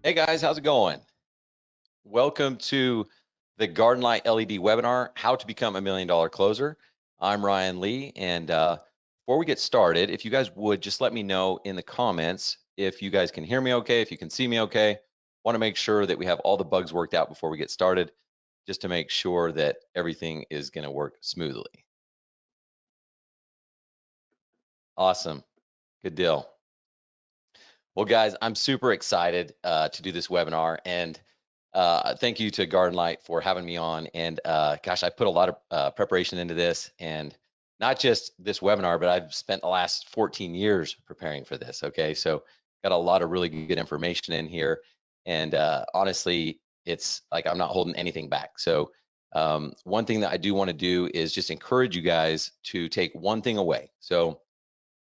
Hey guys, how's it going? Welcome to the Garden Light LED webinar, How to Become a Million Dollar Closer. I'm Ryan Lee, and before we get started, if you guys would just let me know in the comments if you guys can hear me okay, if you can see me okay. Want to make sure that we have all the bugs worked out before we get started, just to make sure that everything is going to work smoothly. Awesome, good deal. Well, guys, I'm super excited to do this webinar, and thank you to Garden Light for having me on. And gosh, I put a lot of preparation into this, and not just this webinar, but I've spent the last 14 years preparing for this. Okay, so got a lot of really good information in here, and honestly, it's like I'm not holding anything back. So one thing that I do want to do is just encourage you guys to take one thing away. So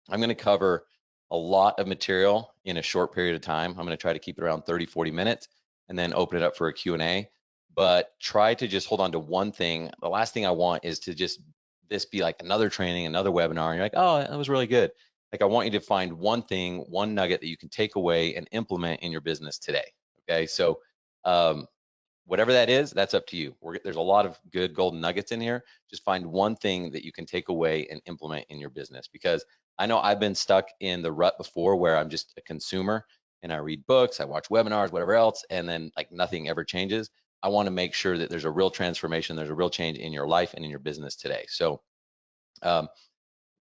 I'm going to cover a lot of material in a short period of time. I'm going to try to keep it around 30, 40 minutes and then open it up for a Q&A. But try to just hold on to one thing. The last thing I want is to just this be like another training, another webinar, and you're like, oh, that was really good. Like I want you to find one thing, one nugget that you can take away and implement in your business today. Okay, so whatever that is, that's up to you. There's a lot of good golden nuggets in here. Just find one thing that you can take away and implement in your business, because I know I've been stuck in the rut before where I'm just a consumer and I read books, I watch webinars, whatever else, and then like nothing ever changes. I want to make sure that there's a real transformation, there's a real change in your life and in your business today. So um,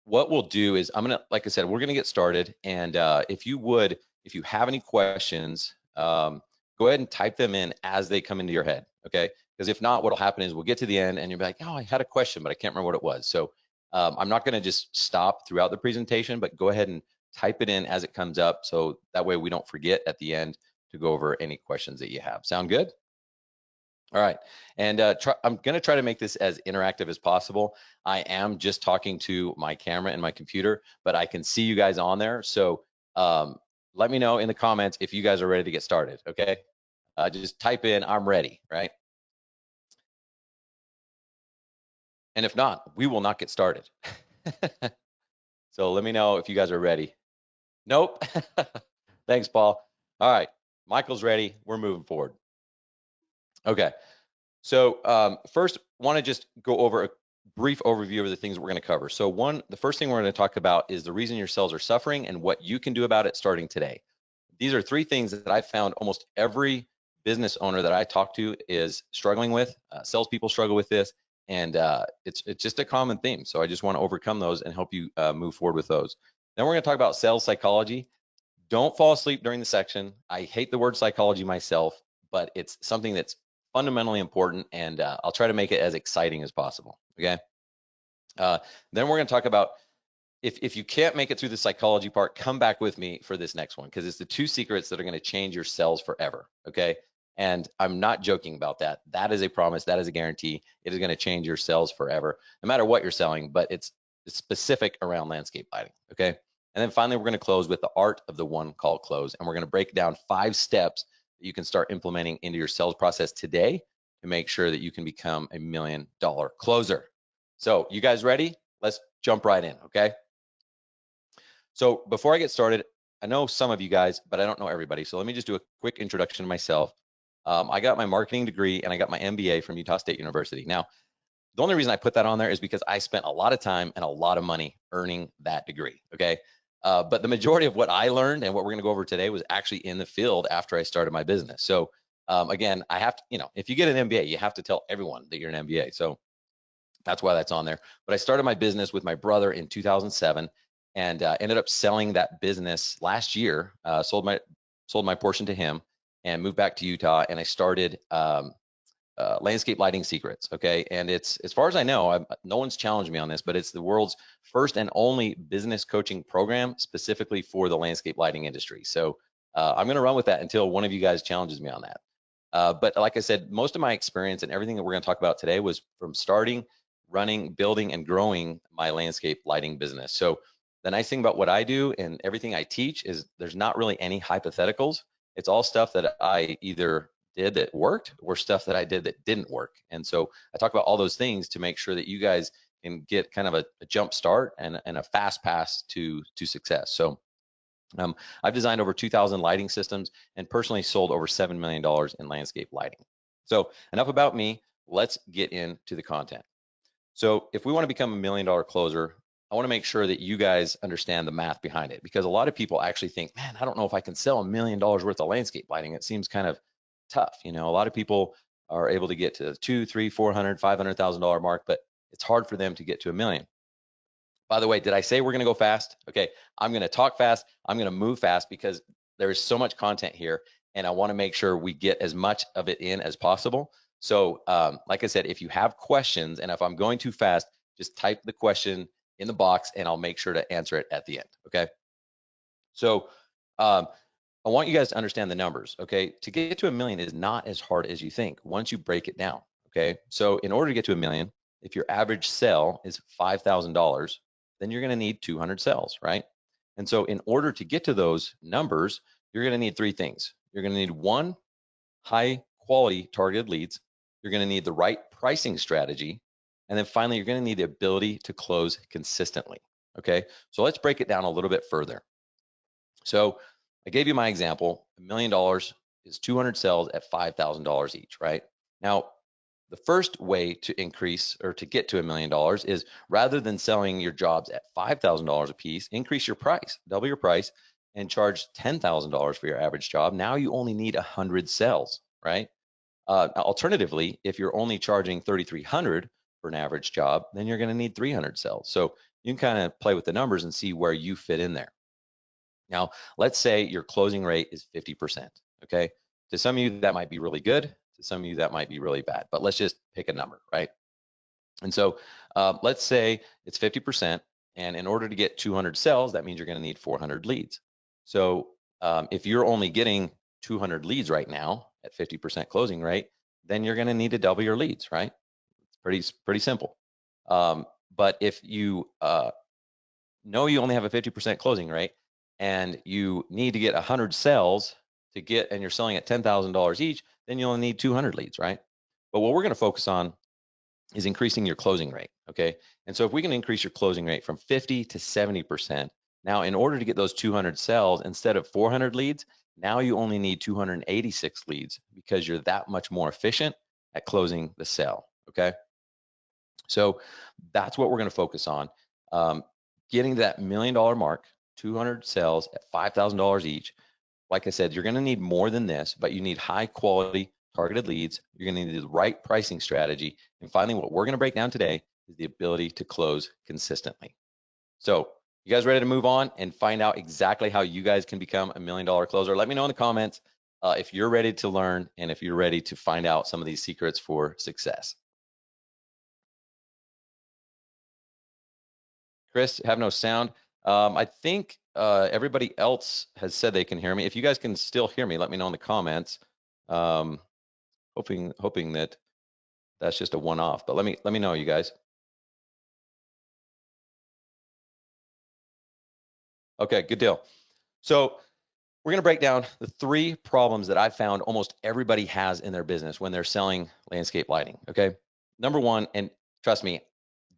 what we'll do is like I said, we're gonna get started. And if you have any questions, go ahead and type them in as they come into your head, okay? Because if not, what'll happen is we'll get to the end and you'll be like, oh, I had a question, but I can't remember what it was. So I'm not gonna just stop throughout the presentation, but go ahead and type it in as it comes up. So that way we don't forget at the end to go over any questions that you have. Sound good? All right, and I'm gonna try to make this as interactive as possible. I am just talking to my camera and my computer, but I can see you guys on there. So let me know in the comments if you guys are ready to get started, okay? Just type in, I'm ready, right? And if not, we will not get started. So let me know if you guys are ready. Nope. Thanks, Paul. All right, Michael's ready. We're moving forward. Okay. So first, want to just go over a brief overview of the things we're going to cover. So the first thing we're going to talk about is the reason your cells are suffering and what you can do about it starting today. These are three things that I found almost every business owner that I talk to is struggling with. Salespeople struggle with this, and it's just a common theme. So I just want to overcome those and help you move forward with those. Then we're going to talk about sales psychology. Don't fall asleep during the section. I hate the word psychology myself, but it's something that's fundamentally important, and I'll try to make it as exciting as possible, okay? Then we're gonna talk about, if you can't make it through the psychology part, come back with me for this next one, because it's the two secrets that are gonna change your sales forever, okay? And I'm not joking about that. That is a promise, that is a guarantee. It is gonna change your sales forever, no matter what you're selling, but it's specific around landscape lighting, okay? And then finally, we're gonna close with the art of the one call close, and we're gonna break down 5 steps that you can start implementing into your sales process today to make sure that you can become a $1 million closer. So you guys ready? Let's jump right in, okay? So before I get started, I know some of you guys, but I don't know everybody. So let me just do a quick introduction to myself. I got my marketing degree and I got my MBA from Utah State University. Now, the only reason I put that on there is because I spent a lot of time and a lot of money earning that degree, okay? But the majority of what I learned and what we're gonna go over today was actually in the field after I started my business. So again, I have to, if you get an MBA, you have to tell everyone that you're an MBA. So that's why that's on there. But I started my business with my brother in 2007 and ended up selling that business last year. Sold my portion to him and moved back to Utah. And I started Landscape Lighting Secrets. Okay, and it's, as far as I know, no one's challenged me on this, but it's the world's first and only business coaching program specifically for the landscape lighting industry. So I'm going to run with that until one of you guys challenges me on that. But like I said, most of my experience and everything that we're going to talk about today was from starting, running, building, and growing my landscape lighting business. So the nice thing about what I do and everything I teach is there's not really any hypotheticals. It's all stuff that I either did that worked or stuff that I did that didn't work. And so I talk about all those things to make sure that you guys can get kind of a jump start and a fast pass to success. So I've designed over 2,000 lighting systems and personally sold over $7 million in landscape lighting. So enough about me. Let's get into the content. So if we want to become $1 million closer, I want to make sure that you guys understand the math behind it, because a lot of people actually think, man, I don't know if I can sell $1 million worth of landscape lighting. It seems kind of tough. You know, a lot of people are able to get to two, three, 400, $500,000 mark, but it's hard for them to get to a million. By the way, did I say we're going to go fast? Okay, I'm going to talk fast. I'm going to move fast because there is so much content here, and I want to make sure we get as much of it in as possible. So, like I said, if you have questions and if I'm going too fast, just type the question in the box and I'll make sure to answer it at the end. Okay. So, um, I want you guys to understand the numbers. Okay. To get to a million is not as hard as you think once you break it down. Okay. So, in order to get to a million, if your average sale is $5,000, then you're going to need 200 sales, right? And so, in order to get to those numbers, you're going to need three things. You're going to need one, high quality targeted leads. You're going to need the right pricing strategy. And then finally, you're going to need the ability to close consistently. Okay. So, let's break it down a little bit further. So I gave you my example. $1 million is 200 sales at $5,000 each, right? Now, the first way to increase or to get to $1 million is, rather than selling your jobs at $5,000 a piece, increase your price, double your price, and charge $10,000 for your average job. Now you only need 100 sales, right? Alternatively, if you're only charging 3,300 for an average job, then you're going to need 300 sales. So you can kind of play with the numbers and see where you fit in there. Now, let's say your closing rate is 50%. Okay. To some of you, that might be really good. To some of you, that might be really bad. But let's just pick a number, right? And so let's say it's 50%. And in order to get 200 sales, that means you're going to need 400 leads. So if you're only getting 200 leads right now at 50% closing rate, then you're going to need to double your leads, right? It's pretty simple. But if you know you only have a 50% closing rate and you need to get 100 sales to get, and you're selling at $10,000 each, then you only need 200 leads, right? But what we're going to focus on is increasing your closing rate, okay? And so if we can increase your closing rate from 50 to 70%, now in order to get those 200 sales, instead of 400 leads, now you only need 286 leads because you're that much more efficient at closing the sale, okay? So that's what we're going to focus on. Getting to that $1 million mark, 200 sales at $5,000 each. Like I said, you're going to need more than this, but you need high quality targeted leads. You're going to need the right pricing strategy. And finally, what we're going to break down today is the ability to close consistently. So you guys ready to move on and find out exactly how you guys can become a $1 million closer? Let me know in the comments if you're ready to learn and if you're ready to find out some of these secrets for success. Chris, have no sound. I think everybody else has said they can hear me. If you guys can still hear me, let me know in the comments. Um, hoping that that's just a one-off, but let me know, you guys. Okay, good deal. So we're going to break down the three problems that I've found almost everybody has in their business when they're selling landscape lighting. Okay, number one, and trust me,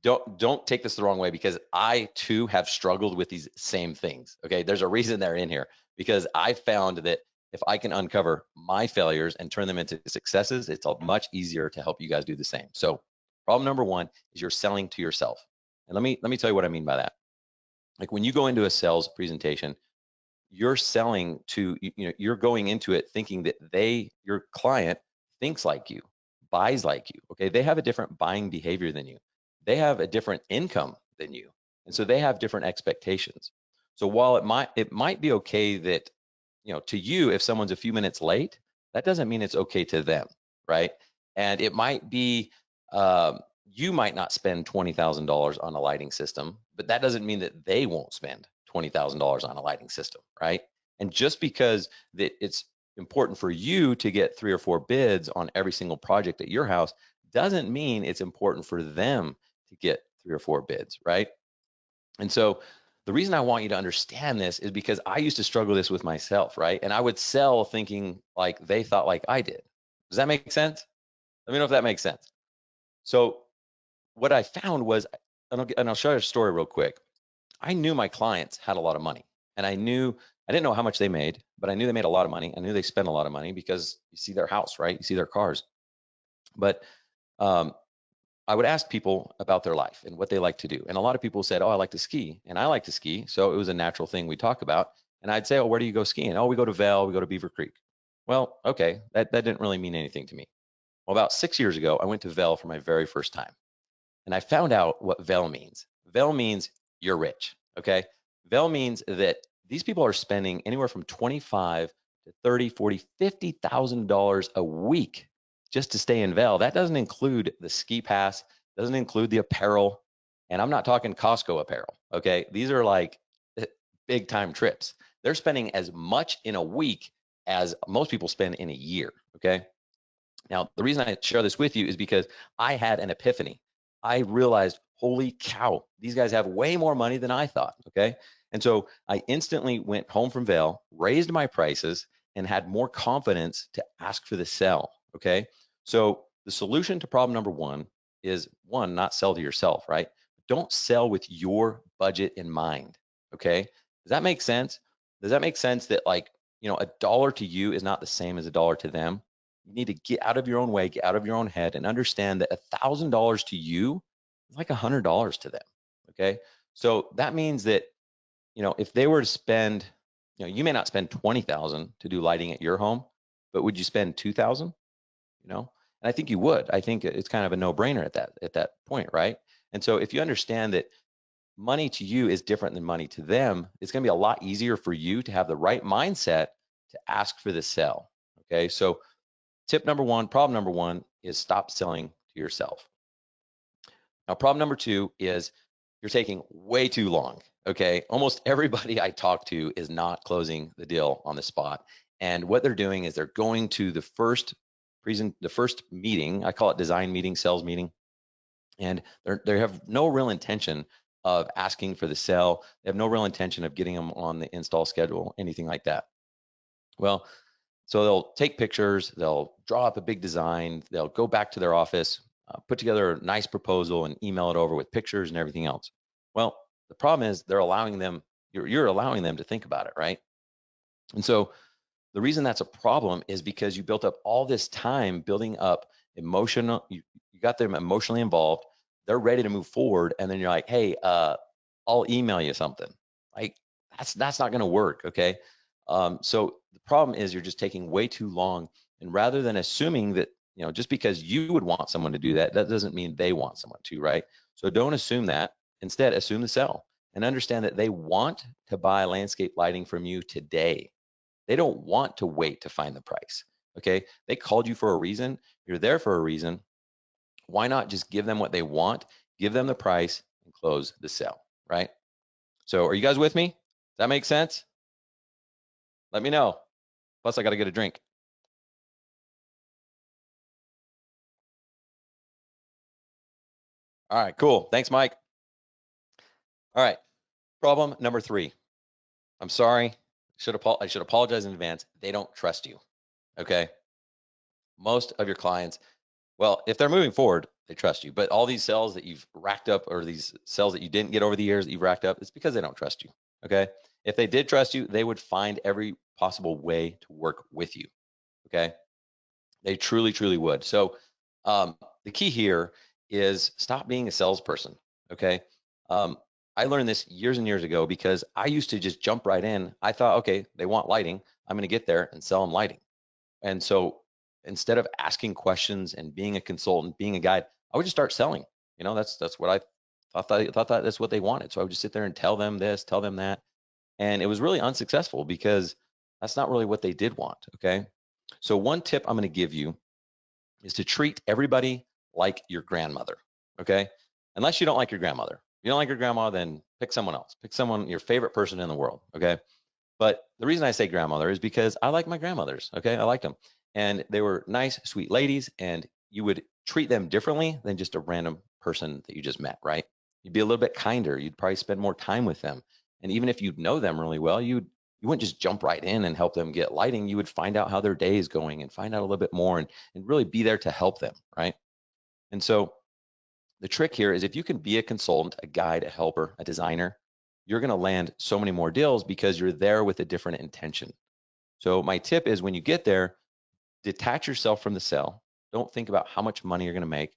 don't take this the wrong way, because I too have struggled with these same things. Okay, there's a reason they're in here, because I found that if I can uncover my failures and turn them into successes, it's much easier to help you guys do the same. So problem number one is you're selling to yourself. And let me tell you what I mean by that. Like when you go into a sales presentation, you're selling to, you're going into it thinking that your client thinks like you, buys like you. Okay, they have a different buying behavior than you, they have a different income than you, and so they have different expectations. So while it might be okay that, to you, if someone's a few minutes late, that doesn't mean it's okay to them, right? And it might be, you might not spend $20,000 on a lighting system, but that doesn't mean that they won't spend $20,000 on a lighting system, right? And just because that it's important for you to get 3 or 4 bids on every single project at your house doesn't mean it's important for them to get 3 or 4 bids, right? And so the reason I want you to understand this is because I used to struggle this with myself, right? And I would sell thinking like they thought like I did. Does that make sense? Let me know if that makes sense. So what I found was, and I'll share a story real quick. I knew my clients had a lot of money, and I knew I didn't know how much they made, but I knew they made a lot of money. I knew they spent a lot of money because you see their house, right? You see their cars. But um, I would ask people about their life and what they like to do. And a lot of people said, oh, I like to ski. And I like to ski. So it was a natural thing we talk about. And I'd say, oh, where do you go skiing? Oh, we go to Vail, we go to Beaver Creek. Well, okay, that didn't really mean anything to me. Well, about 6 years ago, I went to Vail for my very first time. And I found out what Vail means. Vail means you're rich. Okay. Vail means that these people are spending anywhere from 25 to 30, 40, $50,000 a week just to stay in Vail. That doesn't include the ski pass, doesn't include the apparel. And I'm not talking Costco apparel. Okay. These are like big time trips. They're spending as much in a week as most people spend in a year. Okay. Now, the reason I share this with you is because I had an epiphany. I realized, holy cow, these guys have way more money than I thought. Okay. And so I instantly went home from Vail, raised my prices, and had more confidence to ask for the sell. Okay. So the solution to problem number one, not sell to yourself, right? Don't sell with your budget in mind. Okay. Does that make sense? Does that make sense that, like, a dollar to you is not the same as a dollar to them? You need to get out of your own way, get out of your own head, and understand that $1,000 to you is like $100 to them. Okay. So that means that, if they were to spend, you may not spend 20,000 to do lighting at your home, but would you spend 2,000? And I think you would. I think it's kind of a no-brainer at that point, right? And so if you understand that money to you is different than money to them, it's going to be a lot easier for you to have the right mindset to ask for the sell. Okay. So tip number one, problem number one is stop selling to yourself. Now, problem number two is you're taking way too long. Okay. Almost everybody I talk to is not closing the deal on the spot. And what they're doing is they're going to the first meeting. I call it design meeting, sales meeting. And they have no real intention of asking for the sell. They have no real intention of getting them on the install schedule, anything like that. Well, so they'll take pictures, they'll draw up a big design, they'll go back to their office, put together a nice proposal and email it over with pictures and everything else. Well, the problem is you're allowing them to think about it, right? And so the reason that's a problem is because you built up all this time building up you got them emotionally involved. They're ready to move forward. And then you're like, hey, I'll email you something. Like, that's not going to work. Okay. So the problem is you're just taking way too long. And rather than assuming that, just because you would want someone to do that, that doesn't mean they want someone to, right? So don't assume that. Instead, assume the sell and understand that they want to buy landscape lighting from you today. They don't want to wait to find the price. Okay. They called you for a reason. You're there for a reason. Why not just give them what they want, give them the price, and close the sale, right? So are you guys with me? Does that make sense? Let me know. Plus, I got to get a drink. All right, cool. Thanks, Mike. All right, problem number three. I'm sorry. I should apologize in advance. They don't trust you. Okay. Most of your clients, well, if they're moving forward, they trust you. But all these sales that you've racked up, or these sales that you didn't get over the years that you've racked up, it's because they don't trust you. Okay. If they did trust you, they would find every possible way to work with you. Okay. They truly, truly would. So the key here is stop being a salesperson. Okay. Um, I learned this years and years ago because I used to just jump right in. I thought, okay, they want lighting. I'm going to get there and sell them lighting. And so instead of asking questions and being a consultant, being a guide, I would just start selling. That's what I thought that's what they wanted. So I would just sit there and tell them this, tell them that. And it was really unsuccessful because that's not really what they did want. Okay. So one tip I'm going to give you is to treat everybody like your grandmother. Okay. Unless you don't like your grandmother. If you don't like your grandma, then pick someone else. Pick someone, your favorite person in the world. Okay. But the reason I say grandmother is because I like my grandmothers. Okay. I liked them. And they were nice, sweet ladies. And you would treat them differently than just a random person that you just met, right? You'd be a little bit kinder. You'd probably spend more time with them. And even if you know them really well, you wouldn't just jump right in and help them get lighting. You would find out how their day is going and find out a little bit more and really be there to help them, right? And so the trick here is if you can be a consultant, a guide, a helper, a designer, you're going to land so many more deals because you're there with a different intention. So my tip is when you get there, detach yourself from the sale. Don't think about how much money you're going to make,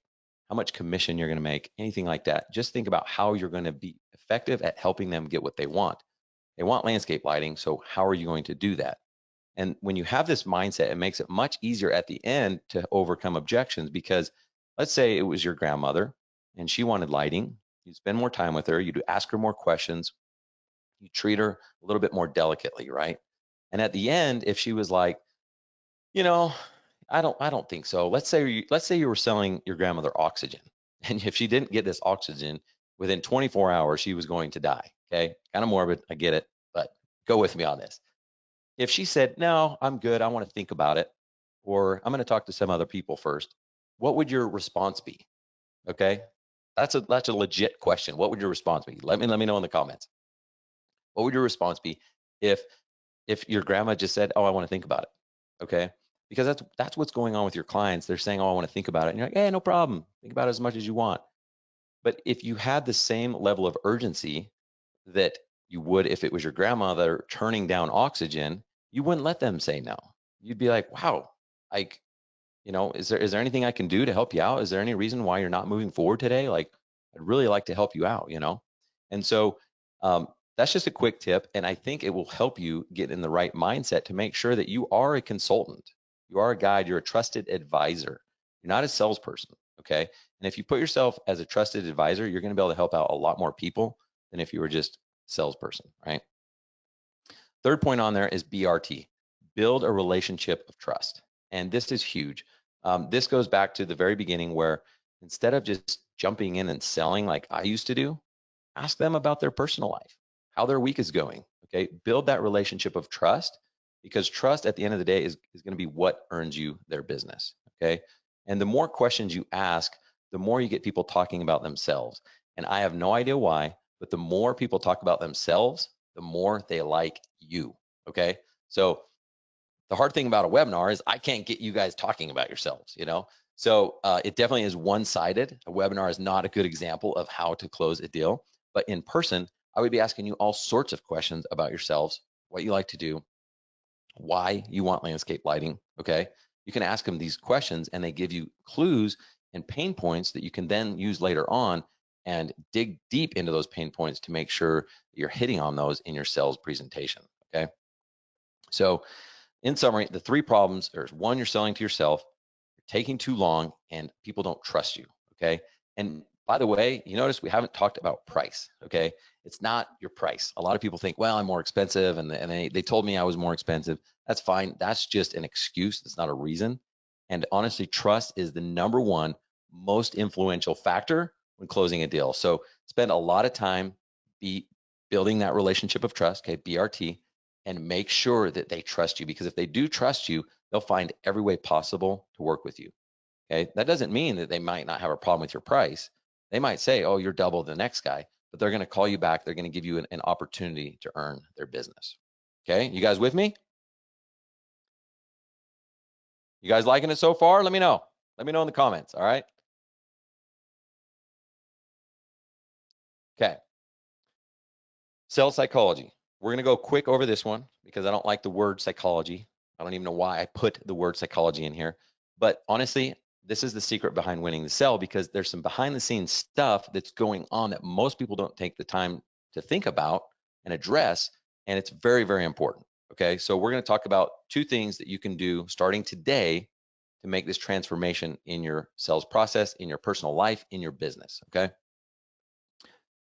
how much commission you're going to make, anything like that. Just think about how you're going to be effective at helping them get what they want. They want landscape lighting, so how are you going to do that? And when you have this mindset, it makes it much easier at the end to overcome objections because let's say it was your grandmother and she wanted lighting. You'd spend more time with her, you'd ask her more questions, you treat her a little bit more delicately, right? And at the end, if she was like, you know, I don't think so. Let's say you were selling your grandmother oxygen. And if she didn't get this oxygen within 24 hours, she was going to die. Okay. Kind of morbid. I get it, but go with me on this. If she said, no, I'm good, I want to think about it, or I'm going to talk to some other people first, what would your response be? Okay. That's a legit question. What would your response be? Let me know in the comments. What would your response be if your grandma just said, "Oh, I want to think about it," okay? Because that's what's going on with your clients. They're saying, "Oh, I want to think about it," and you're like, "Hey, no problem. Think about it as much as you want." But if you had the same level of urgency that you would if it was your grandmother turning down oxygen, you wouldn't let them say no. You'd be like, "Wow, like is there anything I can do to help you out? Is there any reason why you're not moving forward today? Like, I'd really like to help you out." And so that's just a quick tip, and I think it will help you get in the right mindset to make sure that you are a consultant, you are a guide, you're a trusted advisor. You're not a salesperson, okay? And if you put yourself as a trusted advisor, you're going to be able to help out a lot more people than if you were just a salesperson, right? Third point on there is BRT, build a relationship of trust. And this is huge. This goes back to the very beginning where instead of just jumping in and selling like I used to do, ask them about their personal life, how their week is going. Okay. Build that relationship of trust because trust at the end of the day is going to be what earns you their business. Okay. And the more questions you ask, the more you get people talking about themselves. And I have no idea why, but the more people talk about themselves, the more they like you. Okay. So the hard thing about a webinar is I can't get you guys talking about yourselves. So it definitely is one-sided. A webinar is not a good example of how to close a deal. But in person, I would be asking you all sorts of questions about yourselves, what you like to do, why you want landscape lighting. Okay. You can ask them these questions and they give you clues and pain points that you can then use later on and dig deep into those pain points to make sure you're hitting on those in your sales presentation. Okay. So in summary, the three problems are one, you're selling to yourself, you're taking too long, and people don't trust you. Okay. And by the way, you notice we haven't talked about price. Okay. It's not your price. A lot of people think, well, I'm more expensive, and they told me I was more expensive. That's fine. That's just an excuse. That's not a reason. And honestly, trust is the number one most influential factor when closing a deal. So spend a lot of time be building that relationship of trust, okay, BRT, and make sure that they trust you because if they do trust you, they'll find every way possible to work with you. Okay. That doesn't mean that they might not have a problem with your price. They might say, oh, you're double the next guy, but they're going to call you back. They're going to give you an opportunity to earn their business. Okay. You guys with me? You guys liking it so far? Let me know. Let me know in the comments. All right. Okay. Sales psychology. We're going to go quick over this one because I don't like the word psychology. I don't even know why I put the word psychology in here. But honestly, this is the secret behind winning the sell because there's some behind the scenes stuff that's going on that most people don't take the time to think about and address. And it's very, very important. Okay. So we're going to talk about two things that you can do starting today to make this transformation in your sales process, in your personal life, in your business. Okay.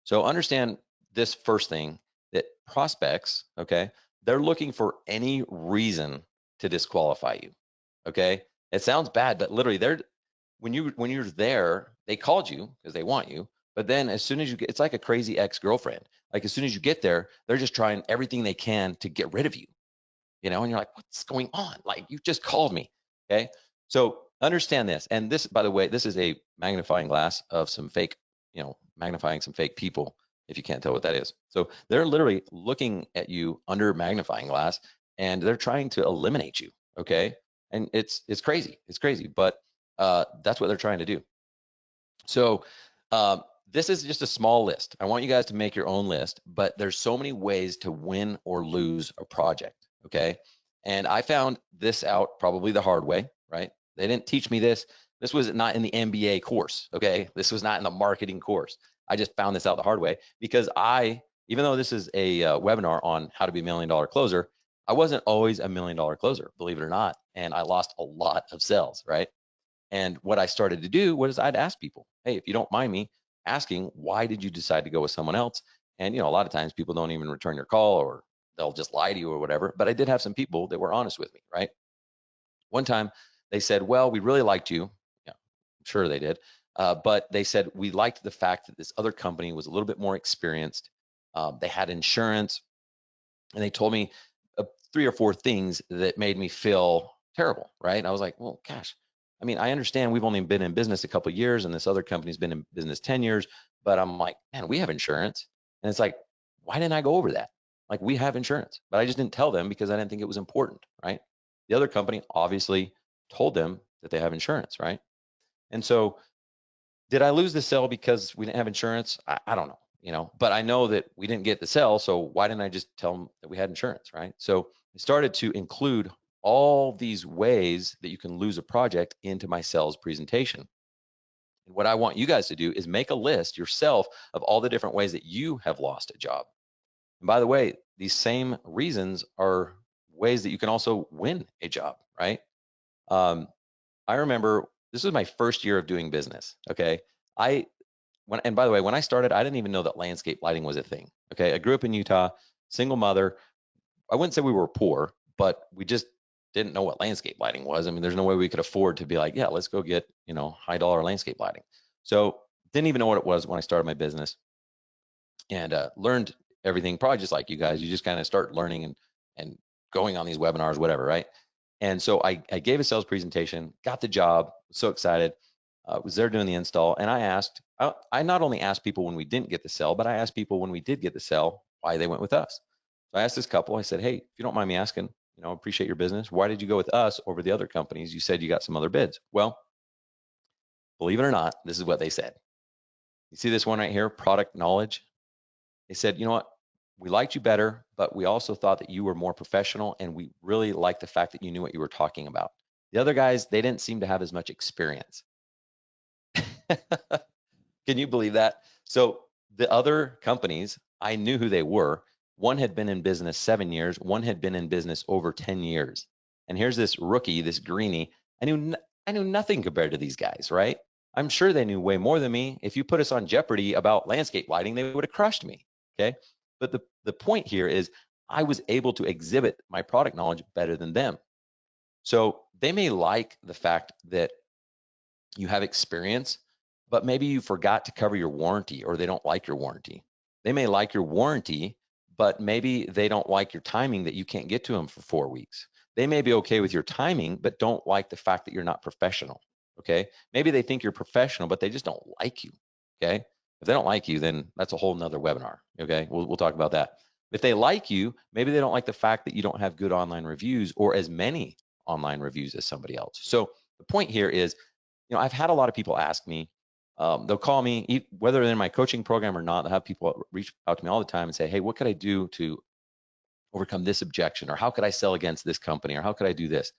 So understand this first thing that prospects, okay, they're looking for any reason to disqualify you. Okay. It sounds bad, but literally they're when you're there, they called you because they want you. But then as soon as you get, it's like a crazy ex-girlfriend. Like as soon as you get there, they're just trying everything they can to get rid of you, and you're like, what's going on? Like, you just called me. Okay. So understand this. And this, by the way, this is a magnifying glass of some fake, magnifying some fake people, if you can't tell what that is. So they're literally looking at you under magnifying glass and they're trying to eliminate you. Okay. And it's crazy. It's crazy, but that's what they're trying to do. So this is just a small list. I want you guys to make your own list, but there's so many ways to win or lose a project. Okay. And I found this out probably the hard way, right? They didn't teach me this. This was not in the MBA course. Okay. This was not in the marketing course. I just found this out the hard way because even though this is a webinar on how to be $1 million closer, I wasn't always a $1 million closer, believe it or not. And I lost a lot of sales, right? And what I started to do was I'd ask people, hey, if you don't mind me asking, why did you decide to go with someone else? And, a lot of times people don't even return your call or they'll just lie to you or whatever. But I did have some people that were honest with me, right? One time they said, well, we really liked you. Yeah, I'm sure they did. But they said, we liked the fact that this other company was a little bit more experienced. They had insurance, and they told me 3 or 4 things that made me feel terrible, right? And I was like, well, gosh, I mean, I understand we've only been in business a couple of years and this other company's been in business 10 years, but I'm like, man, we have insurance. And it's like, why didn't I go over that? Like, we have insurance, but I just didn't tell them because I didn't think it was important, right? The other company obviously told them that they have insurance, right? And so did I lose the sale because we didn't have insurance? I don't know, but I know that we didn't get the sale. So why didn't I just tell them that we had insurance, right? So I started to include all these ways that you can lose a project into my sales presentation. And what I want you guys to do is make a list yourself of all the different ways that you have lost a job. And by the way, these same reasons are ways that you can also win a job, right? Um, I remember this was my first year of doing business. Okay. I and by the way, when I started, I didn't even know that landscape lighting was a thing. Okay. I grew up in Utah, single mother. I wouldn't say we were poor, but we just didn't know what landscape lighting was. I mean, there's no way we could afford to be like, yeah, let's go get, high dollar landscape lighting. So didn't even know what it was when I started my business, and learned everything probably just like you guys. You just kind of start learning and going on these webinars, whatever, right? And so I gave a sales presentation, got the job, was so excited, was there doing the install. And I not only asked people when we didn't get the sell, but I asked people when we did get the sell, why they went with us. So I asked this couple, I said, hey, if you don't mind me asking, appreciate your business. Why did you go with us over the other companies? You said you got some other bids. Well, believe it or not, this is what they said. You see this one right here, product knowledge. They said, you know what? We liked you better, but we also thought that you were more professional, and we really liked the fact that you knew what you were talking about. The other guys, they didn't seem to have as much experience. Can you believe that? So the other companies, I knew who they were. One had been in business 7 years, one had been in business over 10 years. And here's this rookie, this greenie. I knew nothing compared to these guys, right? I'm sure they knew way more than me. If you put us on Jeopardy about landscape lighting, they would have crushed me. Okay. But the point here is I was able to exhibit my product knowledge better than them. So they may like the fact that you have experience, but maybe you forgot to cover your warranty or they don't like your warranty. They may like your warranty, but maybe they don't like your timing that you can't get to them for 4 weeks. They may be okay with your timing, but don't like the fact that you're not professional. Okay. Maybe they think you're professional, but they just don't like you. Okay. If they don't like you, then that's a whole nother webinar. Okay. We'll talk about that. If they like you, maybe they don't like the fact that you don't have good online reviews or as many online reviews as somebody else. So the point here is, I've had a lot of people ask me, they'll call me, whether they're in my coaching program or not, they'll have people reach out to me all the time and say, hey, what could I do to overcome this objection? Or how could I sell against this company? Or how could I do this?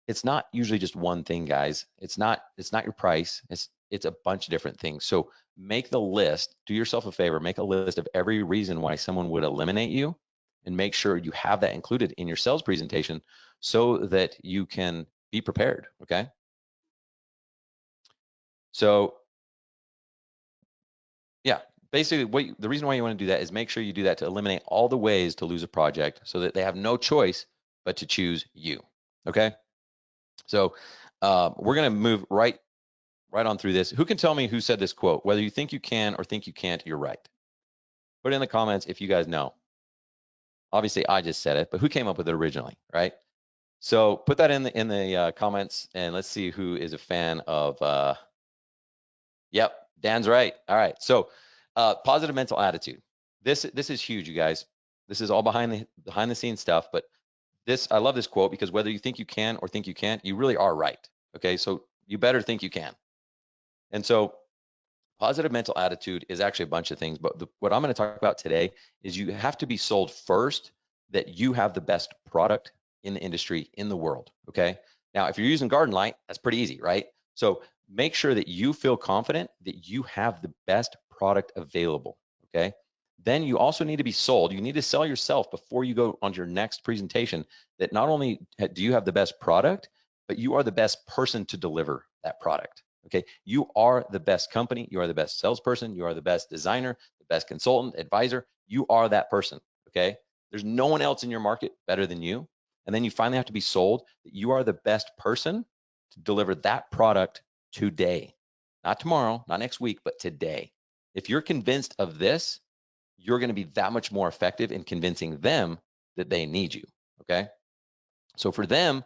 It's not usually just one thing, guys. It's not your price. It's a bunch of different things. So make the list, do yourself a favor, make a list of every reason why someone would eliminate you, and make sure you have that included in your sales presentation so that you can be prepared. Okay. So yeah, basically the reason why you want to do that is make sure you do that to eliminate all the ways to lose a project so that they have no choice but to choose you. Okay. So we're going to move right on through this. Who can tell me who said this quote? Whether you think you can or think you can't, you're right. Put it in the comments if you guys know. Obviously, I just said it, but who came up with it originally, right? So put that in the comments, and let's see who is a fan of. Yep, Dan's right. All right. So positive mental attitude. This is huge, you guys. This is all behind the scenes stuff, but I love this quote because whether you think you can or think you can't, you really are right. Okay, so you better think you can. And so Positive mental attitude is actually a bunch of things, but what I'm going to talk about today is you have to be sold first that you have the best product in the industry in the world. Okay. Now, if you're using garden light, that's pretty easy, right? So make sure that you feel confident that you have the best product available. Okay. Then you also need to be sold. You need to sell yourself before you go on your next presentation that not only do you have the best product, but you are the best person to deliver that product. Okay, you are the best company, you are the best salesperson, you are the best designer, the best consultant, advisor. You are that person. Okay, there's no one else in your market better than you. And then you finally have to be sold that you are the best person to deliver that product today, not tomorrow, not next week, but today. If you're convinced of this, you're going to be that much more effective in convincing them that they need you. Okay, so for them,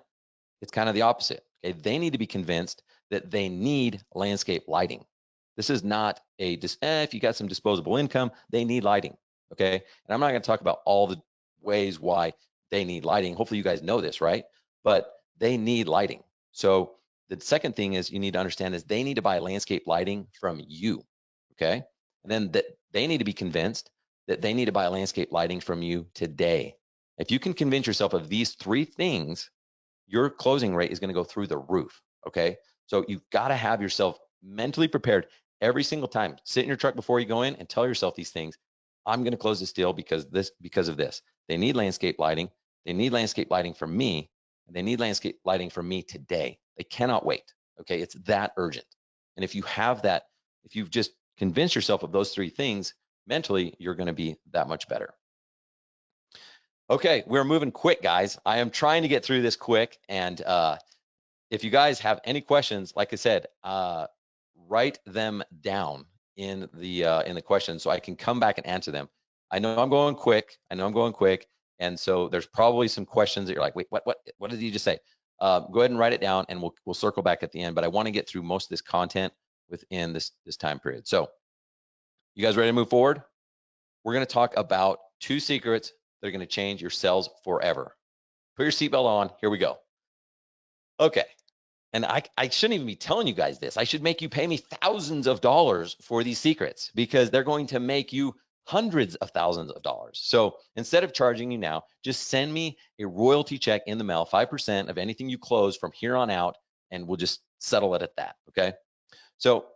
it's kind of the opposite. Okay, they need to be convinced that they need landscape lighting. This is not if you got some disposable income, they need lighting. Okay, and I'm not going to talk about all the ways why they need lighting. Hopefully, you guys know this, right? But they need lighting. So the second thing is you need to understand is they need to buy landscape lighting from you. Okay, and then that they need to be convinced that they need to buy landscape lighting from you today. If you can convince yourself of these three things, your closing rate is going to go through the roof. Okay. So you've got to have yourself mentally prepared every single time. Sit in your truck before you go in and tell yourself these things. I'm going to close this deal because of this. They need landscape lighting. They need landscape lighting from me. And they need landscape lighting from me today. They cannot wait. Okay. It's that urgent. And if you have that, if you've just convinced yourself of those three things mentally, you're going to be that much better. Okay, we're moving quick, guys. I am trying to get through this quick. And if you guys have any questions, like I said, write them down in the questions so I can come back and answer them. I know I'm going quick. And so there's probably some questions that you're like, wait, what did you just say? Go ahead and write it down, and we'll circle back at the end. But I want to get through most of this content within this time period. So, you guys ready to move forward? We're going to talk about 2 secrets that are going to change your sales forever. Put your seatbelt on. Here we go. Okay. And I shouldn't even be telling you guys this. I should make you pay me thousands of dollars for these secrets because they're going to make you hundreds of thousands of dollars. So instead of charging you now, just send me a royalty check in the mail, 5% of anything you close from here on out, and we'll just settle it at that. Okay. So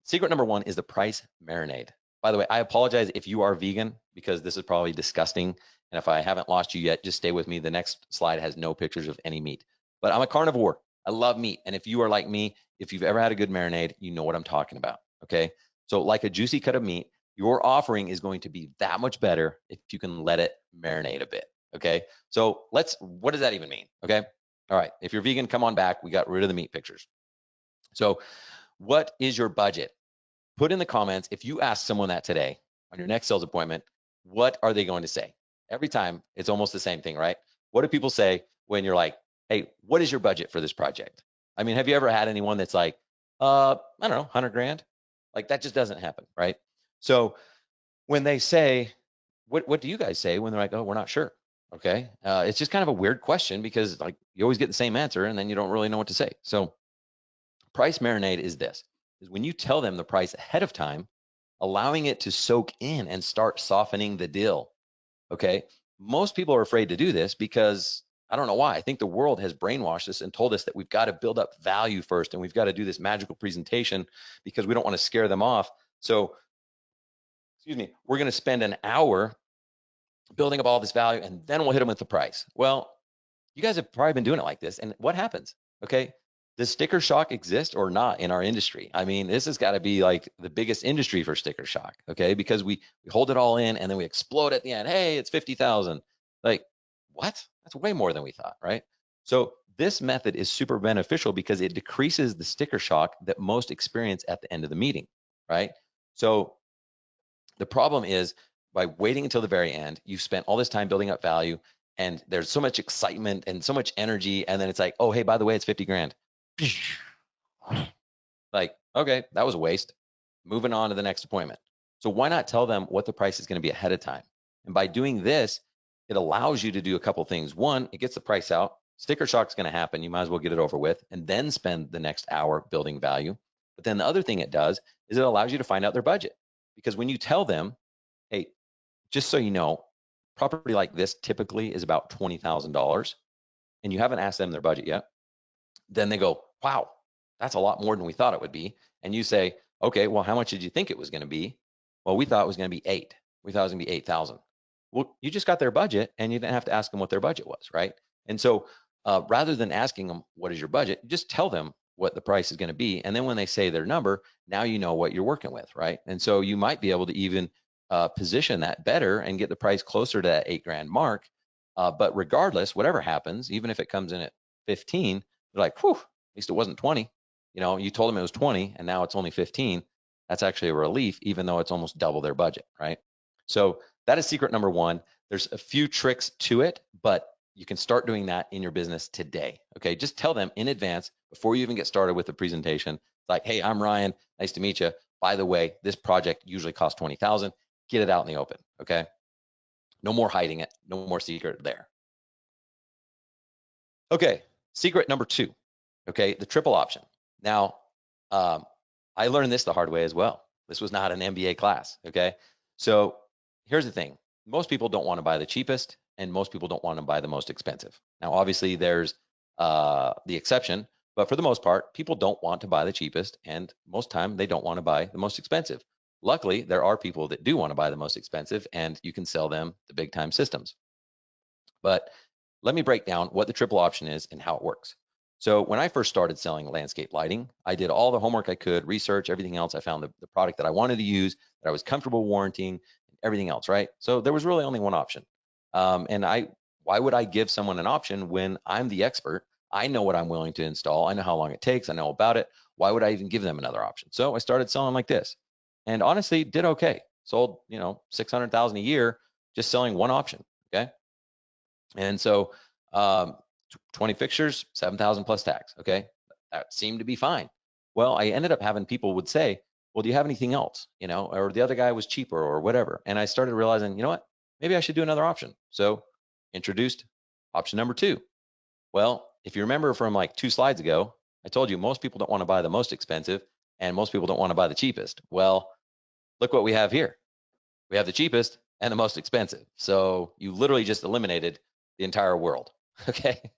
secret number 1 is the price marinade. By the way, I apologize if you are vegan because this is probably disgusting. And if I haven't lost you yet, just stay with me. The next slide has no pictures of any meat. But I'm a carnivore. I love meat. And if you are like me, if you've ever had a good marinade, you know what I'm talking about. Okay. So like a juicy cut of meat, your offering is going to be that much better if you can let it marinate a bit. Okay. So what does that even mean? Okay. All right. If you're vegan, come on back. We got rid of the meat pictures. So what is your budget? Put in the comments, if you ask someone that today on your next sales appointment, what are they going to say? Every time it's almost the same thing, right? What do people say when you're like, hey, what is your budget for this project? I mean, have you ever had anyone that's like, I don't know, 100 grand? Like that just doesn't happen, right? So when they say, what do you guys say when they're like, oh, we're not sure? Okay. It's just kind of a weird question because like you always get the same answer and then you don't really know what to say. So price marinade is this, is when you tell them the price ahead of time, allowing it to soak in and start softening the deal. Okay. Most people are afraid to do this because I don't know why. I think the world has brainwashed us and told us that we've got to build up value first and we've got to do this magical presentation because we don't want to scare them off. So, excuse me, we're going to spend an hour building up all this value and then we'll hit them with the price. Well, you guys have probably been doing it like this. And what happens? Okay. Does sticker shock exist or not in our industry? I mean, this has got to be like the biggest industry for sticker shock. Okay. Because we hold it all in and then we explode at the end. Hey, it's 50,000. Like, what? That's way more than we thought. Right. So this method is super beneficial because it decreases the sticker shock that most experience at the end of the meeting. Right. So the problem is by waiting until the very end, you've spent all this time building up value and there's so much excitement and so much energy. And then it's like, oh, hey, by the way, it's 50 grand. Like, okay, that was a waste. Moving on to the next appointment. So why not tell them what the price is going to be ahead of time? And by doing this, it allows you to do a couple things. One, it gets the price out. Sticker shock is going to happen. You might as well get it over with and then spend the next hour building value. But then the other thing it does is it allows you to find out their budget. Because when you tell them, hey, just so you know, property like this typically is about $20,000, and you haven't asked them their budget yet, then they go, wow, that's a lot more than we thought it would be. And you say, okay, well, how much did you think it was going to be? Well, we thought it was going to be 8. We thought it was going to be 8,000. Well, you just got their budget and you didn't have to ask them what their budget was, right? And so rather than asking them, what is your budget? Just tell them what the price is going to be. And then when they say their number, now you know what you're working with, right? And so you might be able to even position that better and get the price closer to that 8 grand mark. But regardless, whatever happens, even if it comes in at 15, they're like, whew, at least it wasn't 20. You know, you told them it was 20 and now it's only 15. That's actually a relief, even though it's almost double their budget, right? So that is secret number one. There's a few tricks to it, but you can start doing that in your business today. Okay. Just tell them in advance before you even get started with the presentation. It's like, hey, I'm Ryan. Nice to meet you. By the way, this project usually costs 20,000. Get it out in the open. Okay. No more hiding it. No more secret there. Okay. Secret number two. Okay. The triple option. Now, I learned this the hard way as well. This was not an MBA class. Okay. So here's the thing. Most people don't want to buy the cheapest and most people don't want to buy the most expensive. Now, obviously there's the exception, but for the most part, people don't want to buy the cheapest and most time they don't want to buy the most expensive. Luckily, there are people that do want to buy the most expensive and you can sell them the big time systems. But let me break down what the triple option is and how it works. So when I first started selling landscape lighting, I did all the homework I could, research, everything else. I found the product that I wanted to use, that I was comfortable warranting, everything else, right? So there was really only one option. Why would I give someone an option when I'm the expert? I know what I'm willing to install. I know how long it takes. I know about it. Why would I even give them another option? So I started selling like this, and honestly, did okay. Sold, 600,000 a year just selling one option. Okay. And so 20 fixtures, 7,000 plus tax. Okay. That seemed to be fine. Well, I ended up having people would say, well, do you have anything else? Or the other guy was cheaper or whatever. And I started realizing, you know what, maybe I should do another option. So introduced option number two. Well, if you remember from like 2 slides ago, I told you most people don't want to buy the most expensive and most people don't want to buy the cheapest. Well, look what we have here. We have the cheapest and the most expensive. So you literally just eliminated the entire world. Okay.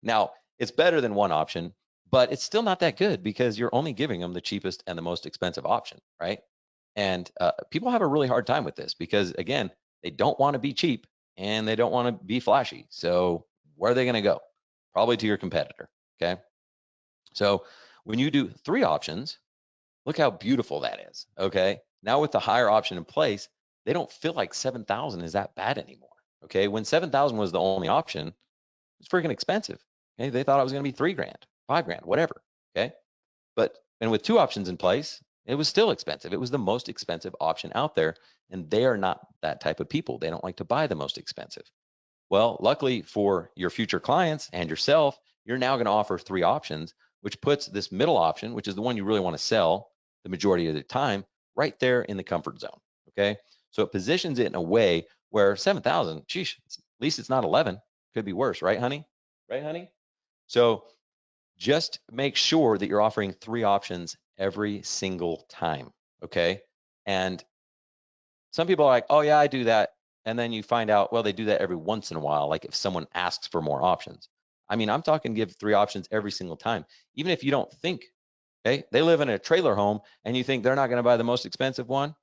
Now, it's better than one option, but it's still not that good because you're only giving them the cheapest and the most expensive option, right? And people have a really hard time with this because, again, they don't want to be cheap and they don't want to be flashy. So where are they going to go? Probably to your competitor. Okay. So when you do 3 options, look how beautiful that is. Okay. Now with the higher option in place, they don't feel like 7,000 is that bad anymore. Okay. When 7,000 was the only option, it's freaking expensive. Okay. They thought it was going to be 3 grand, 5 grand, whatever. Okay. And with 2 options in place, it was still expensive. It was the most expensive option out there. And they are not that type of people. They don't like to buy the most expensive. Well, luckily for your future clients and yourself, you're now going to offer 3 options, which puts this middle option, which is the one you really want to sell the majority of the time, right there in the comfort zone. Okay. So it positions it in a way where 7,000, geez, at least it's not 11. Could be worse, right, honey? Right, honey? So just make sure that you're offering 3 options every single time. Okay. And some people are like, oh, yeah, I do that. And then you find out, well, they do that every once in a while, like if someone asks for more options. I mean, I'm talking give 3 options every single time. Even if you don't think, okay, they live in a trailer home and you think they're not going to buy the most expensive one,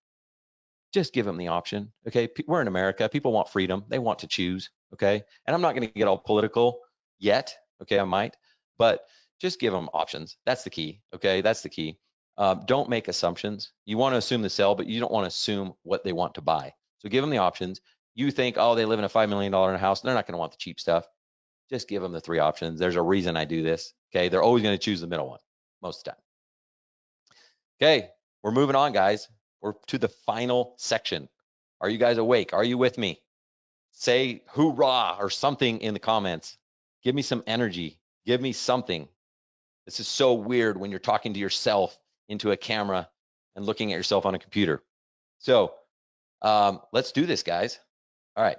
just give them the option. Okay. We're in America. People want freedom. They want to choose. Okay. And I'm not going to get all political yet. Okay. I might, but just give them options. That's the key. Okay. That's the key. Don't make assumptions. You want to assume the sell, but you don't want to assume what they want to buy. So give them the options. You think, oh, they live in a $5 million house. They're not going to want the cheap stuff. Just give them the 3 options. There's a reason I do this. Okay. They're always going to choose the middle one most of the time. Okay. We're moving on, guys. We're to the final section. Are you guys awake? Are you with me? Say hoorah or something in the comments. Give me some energy. Give me something. This is so weird when you're talking to yourself into a camera and looking at yourself on a computer. So let's do this, guys. All right.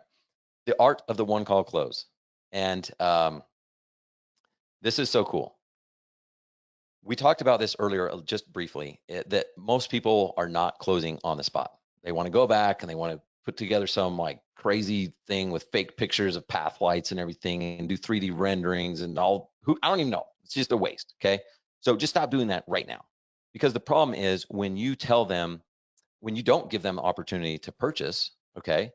The art of the one call close. And this is so cool. We talked about this earlier, just briefly, that most people are not closing on the spot. They want to go back and they want to put together some like crazy thing with fake pictures of path lights and everything and do 3D renderings and all. Who I don't even know. It's just a waste. Okay. So just stop doing that right now. Because the problem is when you tell them, when you don't give them the opportunity to purchase, okay,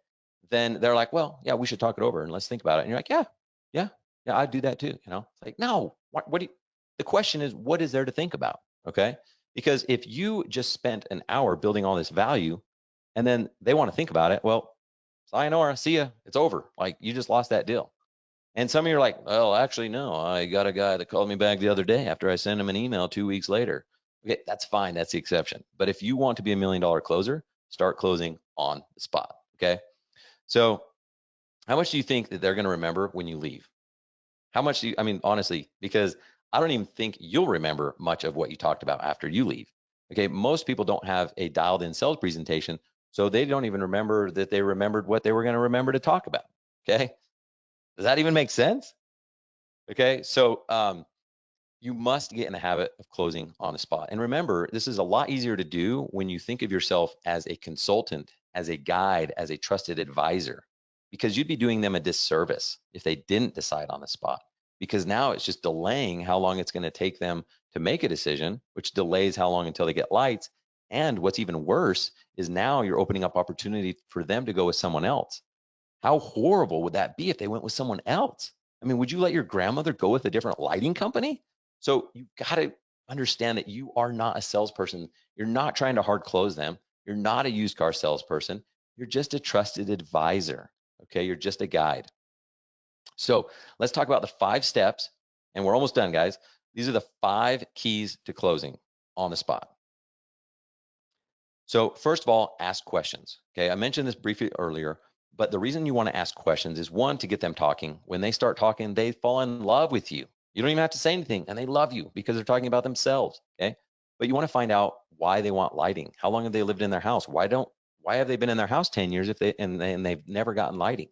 then they're like, well, yeah, we should talk it over and let's think about it. And you're like, yeah, yeah, yeah, I'd do that too. It's like, no, what do you, the question is, what is there to think about? Okay. Because if you just spent an hour building all this value and then they want to think about it, well, sayonara, see ya, it's over. Like you just lost that deal. And some of you are like, well, actually, no, I got a guy that called me back the other day after I sent him an email 2 weeks later. Okay, that's fine. That's the exception. But if you want to be $1 million closer, start closing on the spot. Okay. So, how much do you think that they're going to remember when you leave? How much do you, I mean, honestly, because I don't even think you'll remember much of what you talked about after you leave. Okay. Most people don't have a dialed in sales presentation. So they don't even remember that they remembered what they were going to remember to talk about. Okay. Does that even make sense? Okay. So, you must get in the habit of closing on the spot. And remember, this is a lot easier to do when you think of yourself as a consultant, as a guide, as a trusted advisor, because you'd be doing them a disservice if they didn't decide on the spot. Because now it's just delaying how long it's going to take them to make a decision, which delays how long until they get lights. And what's even worse is now you're opening up opportunity for them to go with someone else. How horrible would that be if they went with someone else? I mean, would you let your grandmother go with a different lighting company? So you got to understand that you are not a salesperson. You're not trying to hard close them. You're not a used car salesperson. You're just a trusted advisor. Okay. You're just a guide. So let's talk about the 5 steps, and we're almost done, guys. These are the 5 keys to closing on the spot. So first of all, ask questions. Okay, I mentioned this briefly earlier, but the reason you want to ask questions is one, to get them talking. When they start talking, they fall in love with you. You don't even have to say anything, and they love you because they're talking about themselves. Okay, but you want to find out why they want lighting. How long have they lived in their house? Why have they been in their house 10 years if they've never gotten lighting?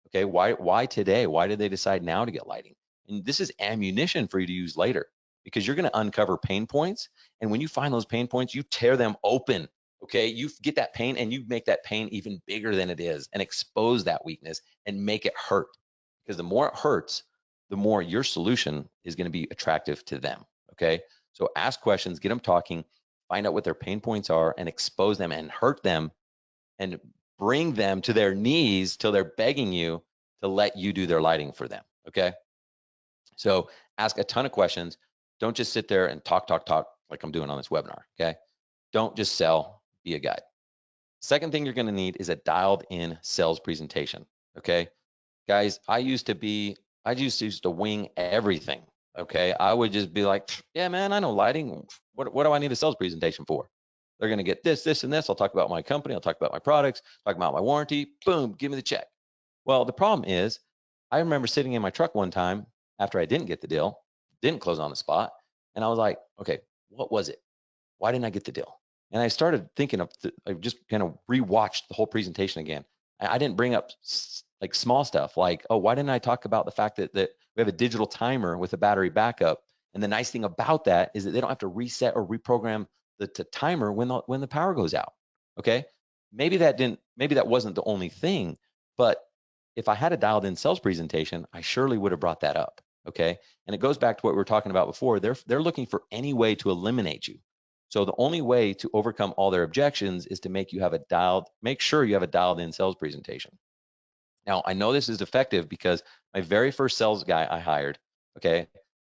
Okay, why today? Why did they decide now to get lighting? And this is ammunition for you to use later, because you're going to uncover pain points. And when you find those pain points, you tear them open. Okay, you get that pain and you make that pain even bigger than it is and expose that weakness and make it hurt. Because the more it hurts, the more your solution is going to be attractive to them. Okay, so ask questions, get them talking, find out what their pain points are, and expose them and hurt them and bring them to their knees till they're begging you to let you do their lighting for them. Okay. So ask a ton of questions. Don't just sit there and talk like I'm doing on this webinar. Okay. Don't just sell, be a guide. Second thing you're going to need is a dialed in sales presentation. Okay. Guys, I used to wing everything. Okay. I would just be like, yeah, man, I know lighting. What do I need a sales presentation for? They're going to get this, this, and this. I'll talk about my company. I'll talk about my products, talk about my warranty. Boom, give me the check. Well, the problem is, I remember sitting in my truck one time after I didn't get the deal, didn't close on the spot. And I was like, okay, what was it? Why didn't I get the deal? And I started thinking I just kind of rewatched the whole presentation again. I didn't bring up like small stuff like, oh, why didn't I talk about the fact that we have a digital timer with a battery backup? And the nice thing about that is that they don't have to reset or reprogram the timer when the power goes out. Okay, maybe that wasn't the only thing, but if I had a dialed in sales presentation, I surely would have brought that up. Okay, and it goes back to what we were talking about before. They're looking for any way to eliminate you. So the only way to overcome all their objections is to make sure you have a dialed in sales presentation. Now, I know this is effective because my very first sales guy I hired, okay,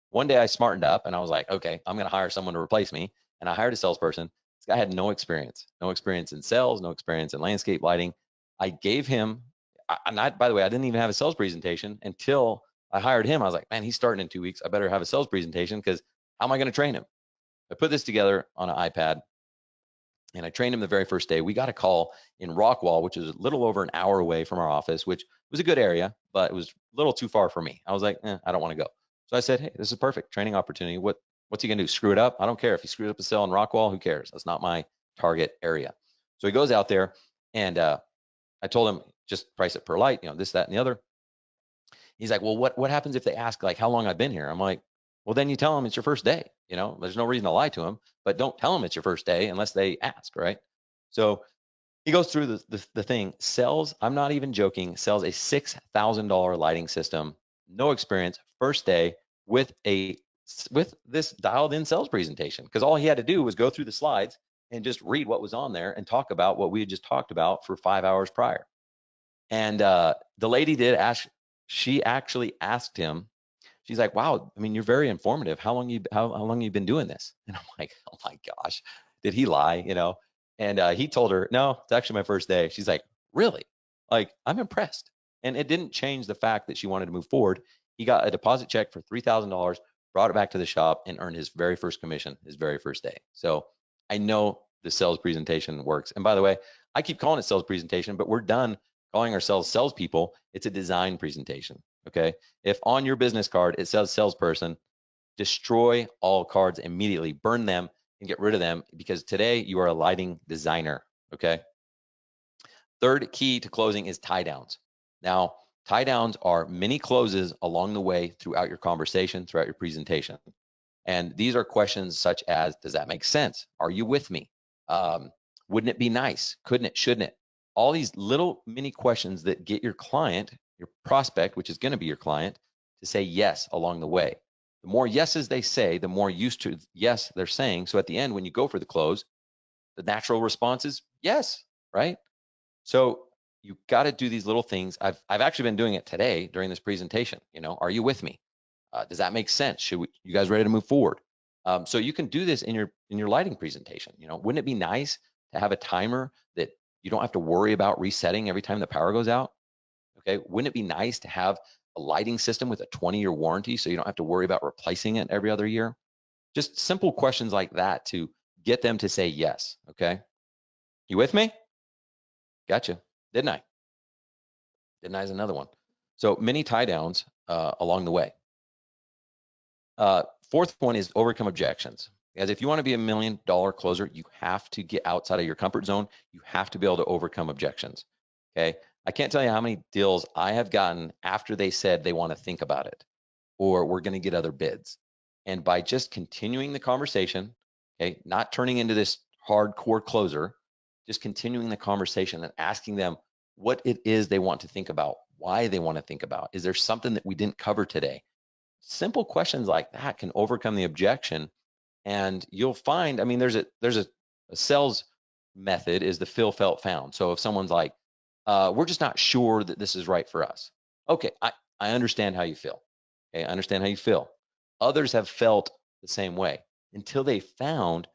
one day I smartened up and I was like, okay, I'm going to hire someone to replace me. And I hired a salesperson. This guy had no experience in sales, no experience in landscape lighting. I gave him, by the way, I didn't even have a sales presentation until I hired him. I was like, man, he's starting in 2 weeks. I better have a sales presentation because how am I going to train him? I put this together on an iPad and I trained him the very first day. We got a call in Rockwall, which is a little over an hour away from our office, which was a good area, but it was a little too far for me. I was like, I don't want to go. So I said, hey, this is a perfect training opportunity. What's he gonna do? Screw it up? I don't care if he screws up a sale in Rockwall. Who cares? That's not my target area. So he goes out there, and I told him just price it per light, this, that, and the other. He's like, well, what happens if they ask like how long I've been here? I'm like, Well, then you tell them it's your first day. You know, there's no reason to lie to them, but don't tell them it's your first day unless they ask, right? So he goes through the thing, sells, I'm not even joking, sells a $6,000 lighting system, no experience, first day with this dialed in sales presentation. Because all he had to do was go through the slides and just read what was on there and talk about what we had just talked about for 5 hours prior. And the lady did ask, she actually asked him, she's like, wow, I mean, you're very informative. How long you been doing this? And I'm like, oh my gosh, did he lie? You know? And he told her, no, it's actually my first day. She's like, really? Like, I'm impressed. And it didn't change the fact that she wanted to move forward. He got a deposit check for $3,000, brought it back to the shop, and earned his very first commission his very first day. So I know the sales presentation works. And by the way, I keep calling it sales presentation, but we're done calling ourselves salespeople. It's a design presentation. Okay. If on your business card it says salesperson, destroy all cards immediately, burn them and get rid of them, because today you are a lighting designer. Okay. Third key to closing is tie downs. Now, tie downs are mini closes along the way throughout your conversation, throughout your presentation. And these are questions such as, does that make sense? Are you with me? Wouldn't it be nice? Couldn't it? Shouldn't it? All these little mini questions that get your client, your prospect, which is going to be your client, to say yes along the way. The more yeses they say, the more used to yes they're saying. So at the end, when you go for the close, the natural response is yes, right? So you got to do these little things. I've actually been doing it today during this presentation. You know, are you with me? Does that make sense? You guys ready to move forward? So you can do this in your lighting presentation. You know, wouldn't it be nice to have a timer that you don't have to worry about resetting every time the power goes out? Okay, wouldn't it be nice to have a lighting system with a 20-year warranty so you don't have to worry about replacing it every other year? Just simple questions like that to get them to say yes. Okay, you with me? Gotcha. Didn't I? Didn't I is another one. So many tie downs along the way. Fourth one is overcome objections. As if you want to be $1 million closer, you have to get outside of your comfort zone. You have to be able to overcome objections. Okay. I can't tell you how many deals I have gotten after they said they want to think about it or we're going to get other bids. And by just continuing the conversation, okay, not turning into this hardcore closer, just continuing the conversation and asking them what it is they want to think about, why they want to think about. Is there something that we didn't cover today? Simple questions like that can overcome the objection, and you'll find, I mean, there's a sales method is the feel felt found. So if someone's like, we're just not sure that this is right for us, okay, I understand how you feel. Okay, I understand how you feel. Others have felt the same way until they found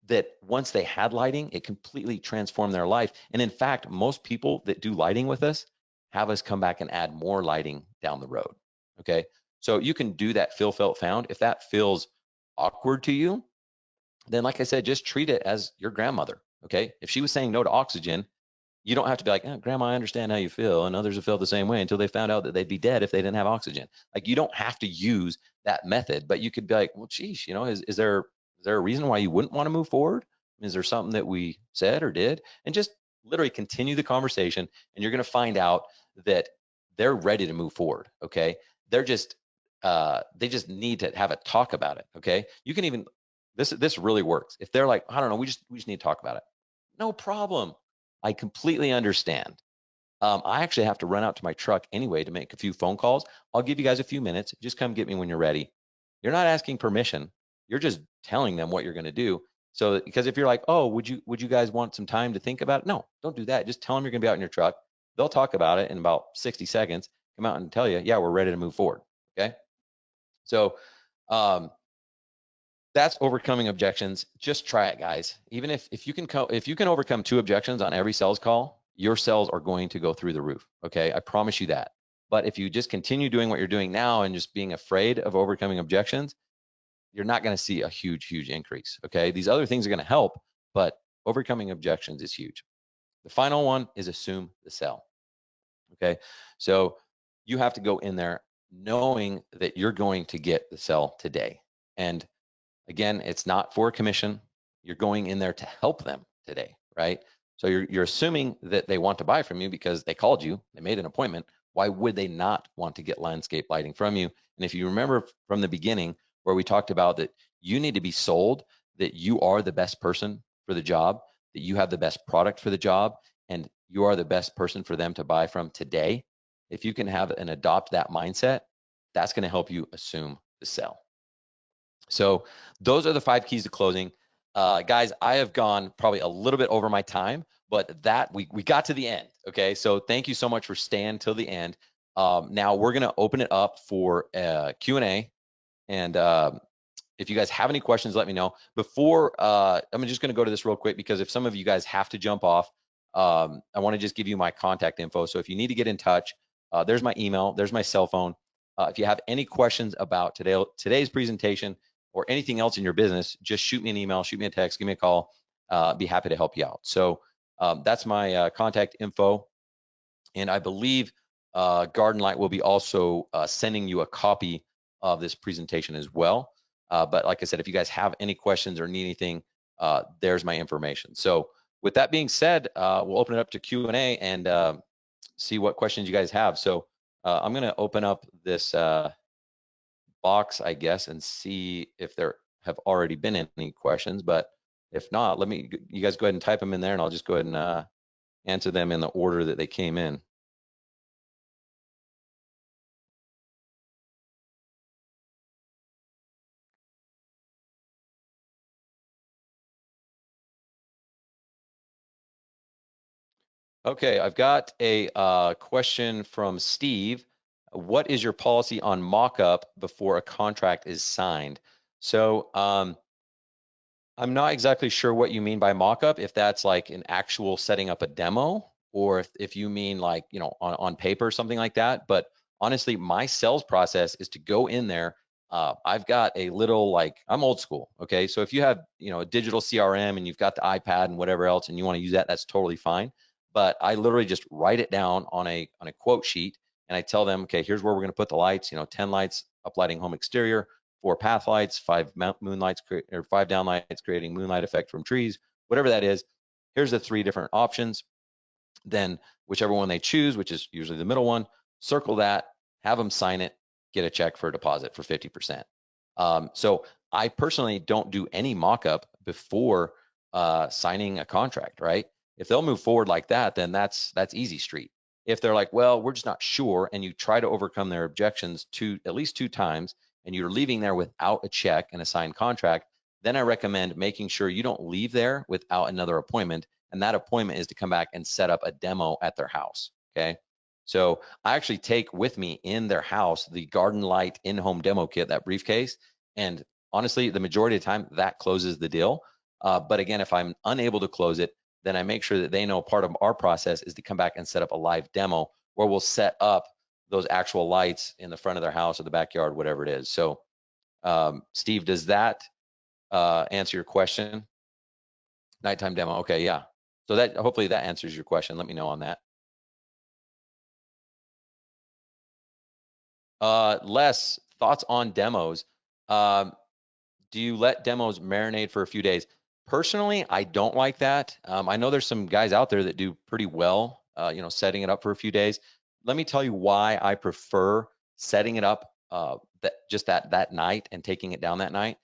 that once they had lighting, it completely transformed their life. And in fact, most people that do lighting with us have us come back and add more lighting down the road. Okay. So you can do that feel felt found. If that feels awkward to you, then like I said, just treat it as your grandmother. Okay. If she was saying no to oxygen, you don't have to be like, oh, Grandma, I understand how you feel. And others have felt the same way until they found out that they'd be dead if they didn't have oxygen. Like, you don't have to use that method, but you could be like, well, geez, you know, is there a reason why you wouldn't want to move forward? Is there something that we said or did? And just literally continue the conversation, and you're going to find out that they're ready to move forward. Okay. They're just, they just need to have a talk about it. Okay. You can even, this really works. If they're like, I don't know, we just need to talk about it. No problem. I completely understand. I actually have to run out to my truck anyway to make a few phone calls. I'll give you guys a few minutes. Just come get me when you're ready. You're not asking permission. You're just telling them what you're going to do. So, because if you're like, oh, would you guys want some time to think about it? No, don't do that. Just tell them you're going to be out in your truck. They'll talk about it in about 60 seconds. Come out and tell you, yeah, we're ready to move forward. Okay. So, um, that's overcoming objections. Just try it, guys. Even if you can overcome 2 objections on every sales call, your sales are going to go through the roof. Okay, I promise you that. But if you just continue doing what you're doing now and just being afraid of overcoming objections, you're not going to see a huge increase. Okay, these other things are going to help, but overcoming objections is huge. The final one is assume the sell. Okay, so you have to go in there knowing that you're going to get the sell today. And again, it's not for a commission. You're going in there to help them today, right? So you're assuming that they want to buy from you because they called you, they made an appointment. Why would they not want to get landscape lighting from you? And if you remember from the beginning, where we talked about that you need to be sold that you are the best person for the job, that you have the best product for the job, and you are the best person for them to buy from today. If you can have and adopt that mindset, that's going to help you assume the sell. So those are the 5 keys to closing. Guys, I have gone probably a little bit over my time, but that we got to the end. Okay, so thank you so much for staying till the end. Now we're gonna open it up for Q&A, and if you guys have any questions, let me know. Before, I'm just going to go to this real quick because if some of you guys have to jump off, I want to just give you my contact info. So if you need to get in touch, there's my email, there's my cell phone. If you have any questions about today's presentation or anything else in your business, just shoot me an email, shoot me a text, give me a call. Be happy to help you out. So that's my contact info. And I believe Garden Light will be also sending you a copy of this presentation as well. But like I said, if you guys have any questions or need anything, there's my information. So with that being said, we'll open it up to Q&A and see what questions you guys have. So I'm going to open up this box, I guess, and see if there have already been any questions. But if not, you guys go ahead and type them in there, and I'll just go ahead and answer them in the order that they came in. Okay, I've got a question from Steve. What is your policy on mock-up before a contract is signed? So I'm not exactly sure what you mean by mock-up, if that's like an actual setting up a demo, or if you mean like, on paper or something like that. But honestly, my sales process is to go in there. I've got a little, like, I'm old school. Okay. So if you have, a digital CRM and you've got the iPad and whatever else, and you want to use that, that's totally fine. But I literally just write it down on a quote sheet, and I tell them, okay, here's where we're going to put the lights, 10 lights uplighting home exterior, 4 path lights, 5 moonlights, or 5 down lights creating moonlight effect from trees, whatever that is. Here's the 3 different options. Then whichever one they choose, which is usually the middle one, circle that, have them sign it, get a check for a deposit for 50%. So I personally don't do any mock-up before signing a contract, right? If they'll move forward like that, then that's easy street. If they're like, well, we're just not sure, and you try to overcome their objections at least 2 times, and you're leaving there without a check and a signed contract, then I recommend making sure you don't leave there without another appointment, and that appointment is to come back and set up a demo at their house. Okay. So I actually take with me in their house the Garden Light in-home demo kit, that briefcase. And honestly, the majority of the time that closes the deal. But again, if I'm unable to close it, then I make sure that they know part of our process is to come back and set up a live demo where we'll set up those actual lights in the front of their house or the backyard, whatever it is. So Steve, does that answer your question? Nighttime demo. Okay, yeah. So that hopefully that answers your question. Let me know on that. Les, thoughts on demos? Um, do you let demos marinate for a few days? Personally, I don't like that. I know there's some guys out there that do pretty well, setting it up for a few days. Let me tell you why I prefer setting it up that night and taking it down that night.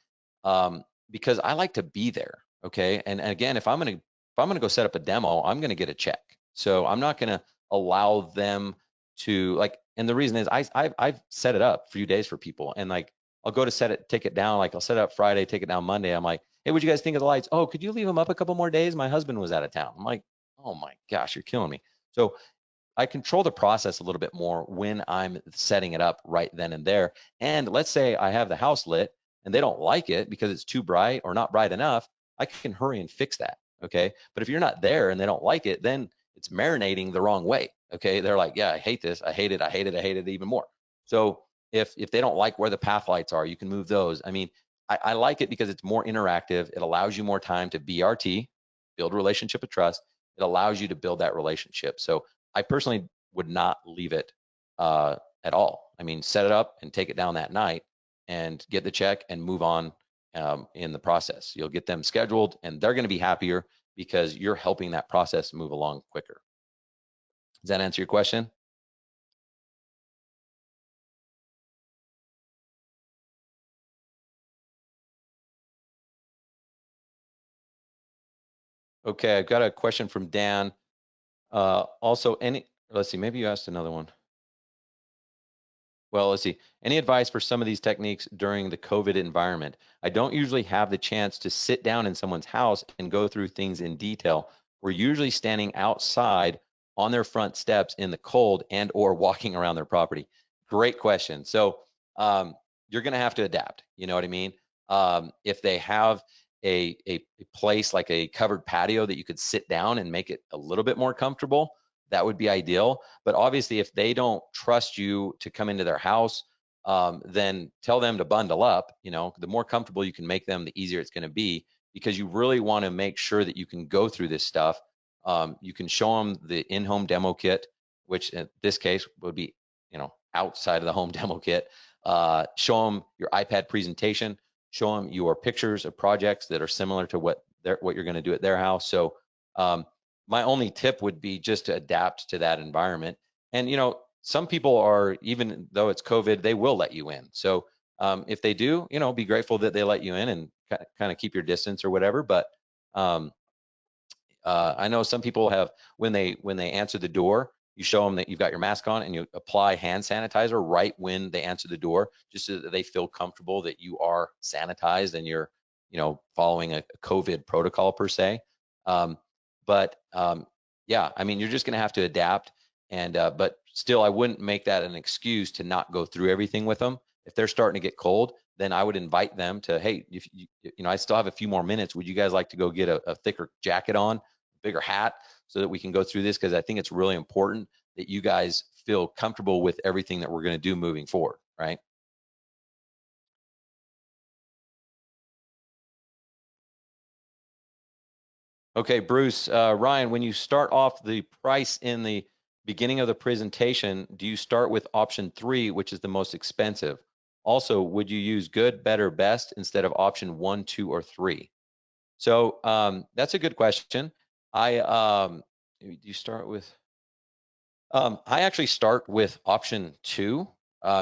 Because I like to be there. Okay. And again, if I'm gonna go set up a demo, I'm gonna get a check. So I'm not gonna allow them to, like, and the reason is I've set it up a few days for people, and like I'll go to take it down. Like I'll set it up Friday, take it down Monday. I'm like, hey, what'd you guys think of the lights? Oh, could you leave them up a couple more days? My husband was out of town. I'm like, oh my gosh, you're killing me. So I control the process a little bit more when I'm setting it up right then and there. And let's say I have the house lit and they don't like it because it's too bright or not bright enough, I can hurry and fix that. Okay. But if you're not there and they don't like it, then it's marinating the wrong way. Okay. They're like, yeah, I hate this. I hate it. I hate it. I hate it even more. So if they don't like where the path lights are, you can move those. I mean, I like it because it's more interactive. It allows you more time to BRT, build a relationship of trust. It allows you to build that relationship. So I personally would not leave it at all. I mean, set it up and take it down that night and get the check and move on in the process. You'll get them scheduled and they're going to be happier because you're helping that process move along quicker. Does that answer your question? Okay, I've got a question from Dan. Also, let's see, maybe you asked another one. Well, let's see. Any advice for some of these techniques during the COVID environment? I don't usually have the chance to sit down in someone's house and go through things in detail. We're usually standing outside on their front steps in the cold and or walking around their property. Great question. So you're going to have to adapt. You know what I mean? If they have a place like a covered patio that you could sit down and make it a little bit more comfortable, that would be ideal. But obviously, if they don't trust you to come into their house, then tell them to bundle up. You know, the more comfortable you can make them, the easier it's going to be, because you really want to make sure that you can go through this stuff. You can show them the in-home demo kit, which in this case would be, you know, outside of the home demo kit. Show them your iPad presentation. Show them your pictures of projects that are similar to what you're going to do at their house. So my only tip would be just to adapt to that environment. And, you know, some people are, even though it's COVID, they will let you in. So if they do, you know, be grateful that they let you in and kind of keep your distance or whatever. But um, I know some people have, when they answer the door, you show them that you've got your mask on and you apply hand sanitizer right when they answer the door, just so that they feel comfortable that you are sanitized and you're, you know, following a COVID protocol per se. Um, but yeah, I mean, you're just going to have to adapt. And but still, I wouldn't make that an excuse to not go through everything with them. If they're starting to get cold, then I would invite them to, hey, if you know, I still have a few more minutes. Would you guys like to go get a thicker jacket on, bigger hat, so that we can go through this? Because I think it's really important that you guys feel comfortable with everything that we're going to do moving forward, right? Okay, Bruce, Ryan, when you start off the price in the beginning of the presentation, do you start with option 3, which is the most expensive? Also, would you use good, better, best instead of option 1, 2, or 3? So that's a good question. I you start with I actually start with option 2.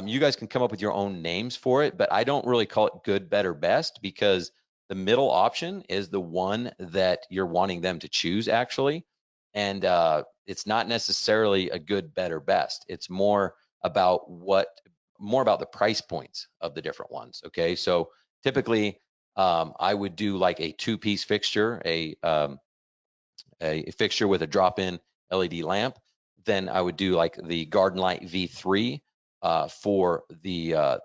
You guys can come up with your own names for it, but I don't really call it good, better, best, because the middle option is the one that you're wanting them to choose actually. And it's not necessarily a good, better, best. It's more about the price points of the different ones. Okay. So typically I would do like a two-piece fixture, a fixture with a drop-in LED lamp. Then I would do like the Garden Light V3 for the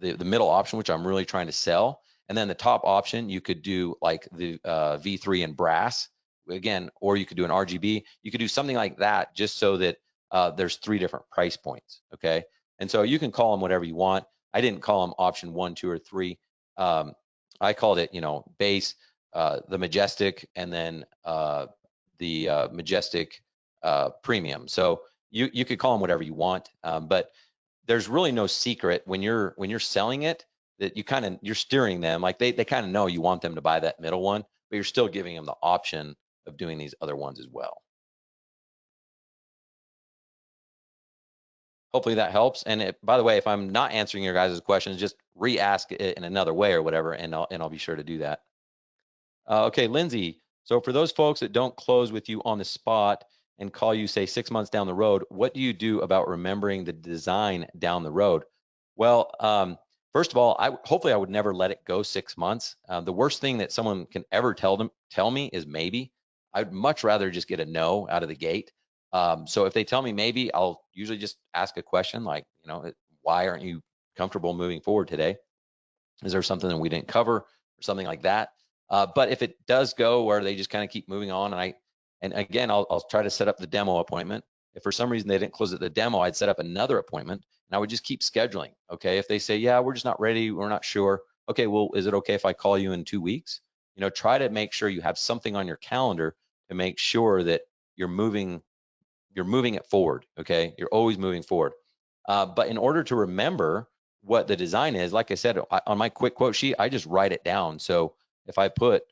middle option, which I'm really trying to sell. And then the top option, you could do like the V3 in brass again, or you could do an RGB. You could do something like that, just so that there's 3 different price points. Okay, and so you can call them whatever you want. I didn't call them option 1, 2, or 3. I called it, you know, base, the majestic, and then the majestic premium. So you could call them whatever you want, but there's really no secret when you're selling it, that you're steering them, like they kind of know you want them to buy that middle one, but you're still giving them the option of doing these other ones as well. Hopefully that helps. And by the way, if I'm not answering your guys' questions, just re-ask it in another way or whatever, and I'll be sure to do that. Okay, Lindsay. So for those folks that don't close with you on the spot and call you, say, 6 months down the road, what do you do about remembering the design down the road? Well, first of all, hopefully I would never let it go 6 months. The worst thing that someone can ever tell me is maybe. I'd much rather just get a no out of the gate. So if they tell me maybe, I'll usually just ask a question like, you know, why aren't you comfortable moving forward today? Is there something that we didn't cover or something like that? But if it does go where they just kind of keep moving on, and again, I'll try to set up the demo appointment. If for some reason they didn't close at the demo, I'd set up another appointment and I would just keep scheduling. Okay, if they say, yeah, we're just not ready, we're not sure. Okay, well, is it okay if I call you in 2 weeks? You know, try to make sure you have something on your calendar to make sure that you're moving you're moving it forward. Okay, you're always moving forward. But in order to remember what the design is, like I said, on my quick quote sheet, I just write it down. So if I put,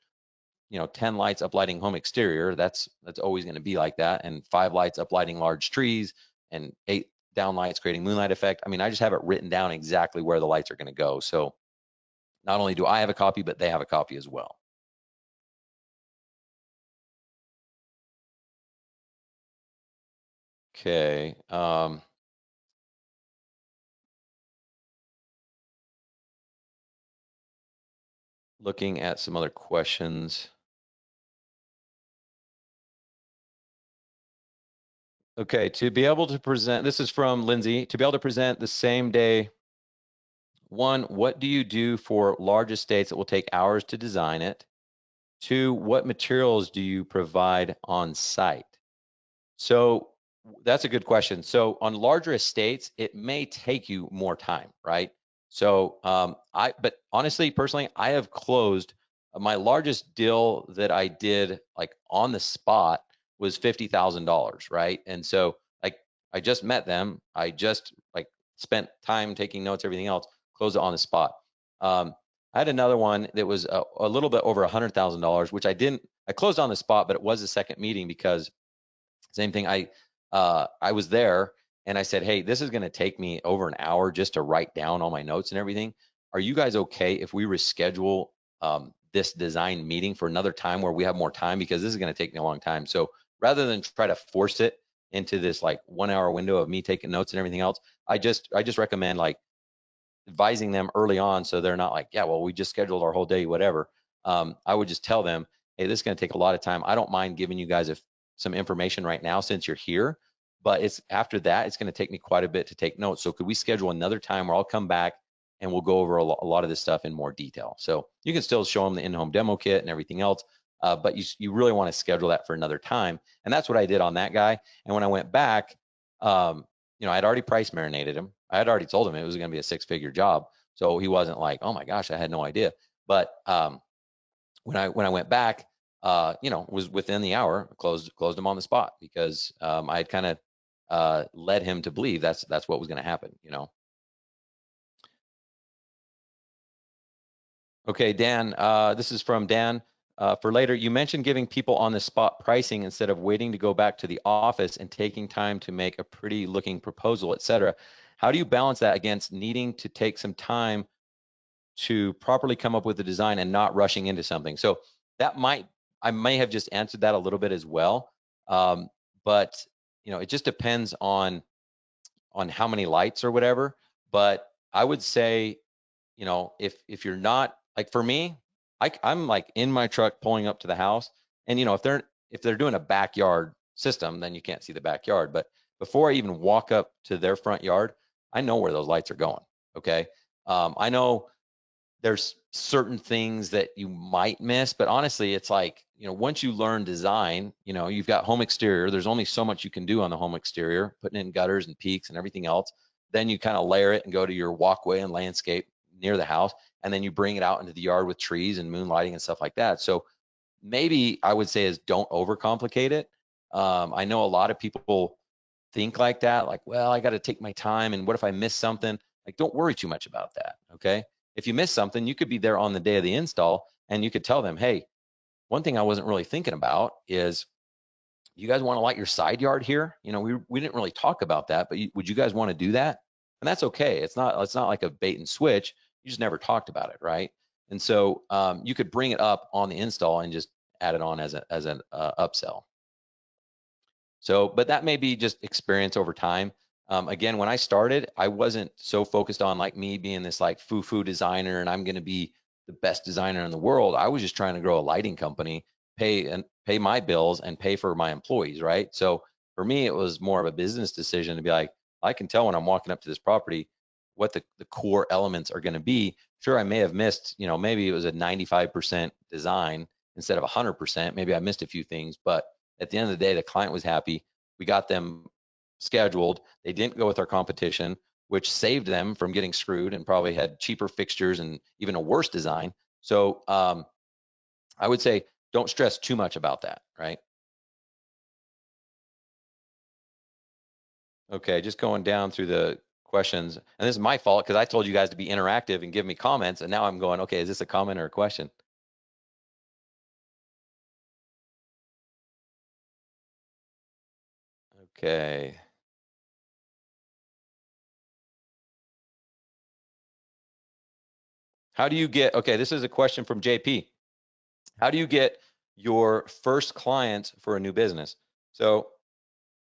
you know, 10 lights uplighting home exterior, that's always going to be like that, and 5 lights uplighting large trees, and 8 down lights creating moonlight effect. I mean, I just have it written down exactly where the lights are going to go. So not only do I have a copy, but they have a copy as well. Okay. Looking at some other questions. Okay, to be able to present, this is from Lindsay, to be able to present the same day, one, what do you do for large estates that will take hours to design it? Two, what materials do you provide on site? So that's a good question. So on larger estates, it may take you more time, right? So but honestly, personally, I have closed my largest deal that I did like on the spot was $50,000, right? And so like I just met them, I just like spent time taking notes, everything else, closed it on the spot. I had another one that was a little bit over $100,000, which I didn't. I closed on the spot, but it was a second meeting because same thing. I was there and I said, "Hey, this is going to take me over an hour just to write down all my notes and everything. Are you guys okay if we reschedule this design meeting for another time where we have more time because this is going to take me a long time?" So rather than try to force it into this like 1 hour window of me taking notes and everything else, I just recommend like advising them early on so they're not like, yeah, well, we just scheduled our whole day, whatever. I would just tell them, hey, this is going to take a lot of time. I don't mind giving you guys some information right now since you're here, but it's after that, it's going to take me quite a bit to take notes. So could we schedule another time where I'll come back and we'll go over a lot of this stuff in more detail. So you can still show them the in-home demo kit and everything else, but you really want to schedule that for another time. And that's what I did on that guy. And when I went back, I'd already price marinated him. I had already told him it was going to be a six-figure job, so he wasn't like, "Oh my gosh, I had no idea." But when I went back, was within the hour, closed him on the spot because I had kind of led him to believe that's what was going to happen. Okay, Dan, this is from Dan. For later, you mentioned giving people on the spot pricing instead of waiting to go back to the office and taking time to make a pretty looking proposal, et cetera. How do you balance that against needing to take some time to properly come up with a design and not rushing into something? So I may have just answered that a little bit as well. Um, but it just depends on how many lights or whatever. But I would say, if you're not like for me, I'm like in my truck pulling up to the house, and if they're doing a backyard system, then you can't see the backyard. But before I even walk up to their front yard, I know where those lights are going. Okay, I know there's certain things that you might miss, but honestly, it's like, once you learn design, you've got home exterior, there's only so much you can do on the home exterior, putting in gutters and peaks and everything else. Then you kind of layer it and go to your walkway and landscape near the house, and then you bring it out into the yard with trees and moonlighting and stuff like that. So maybe I would say is don't overcomplicate it. I know a lot of people think like that, like, well, I got to take my time, and what if I miss something? Like, don't worry too much about that. Okay, if you miss something, you could be there on the day of the install and you could tell them, hey, one thing I wasn't really thinking about is, you guys want to light your side yard here? We didn't really talk about that, but would you guys want to do that? And that's okay. It's not like a bait and switch. You just never talked about it, right? And so you could bring it up on the install and just add it on as an upsell. So, but that may be just experience over time. Again, when I started, I wasn't so focused on like me being this like foo-foo designer and I'm going to be the best designer in the world. I was just trying to grow a lighting company, pay my bills and pay for my employees, right? So for me, it was more of a business decision to be like, I can tell when I'm walking up to this property what the core elements are going to be. Sure, I may have missed, maybe it was a 95% design instead of 100%. Maybe I missed a few things, but at the end of the day, the client was happy. We got them scheduled. They didn't go with our competition, which saved them from getting screwed and probably had cheaper fixtures and even a worse design. So I would say don't stress too much about that, right? Okay, just going down through the questions. And this is my fault because I told you guys to be interactive and give me comments. And now I'm going, okay, is this a comment or a question? Okay. How do you get, okay, this is a question from JP. How do you get your first client for a new business? So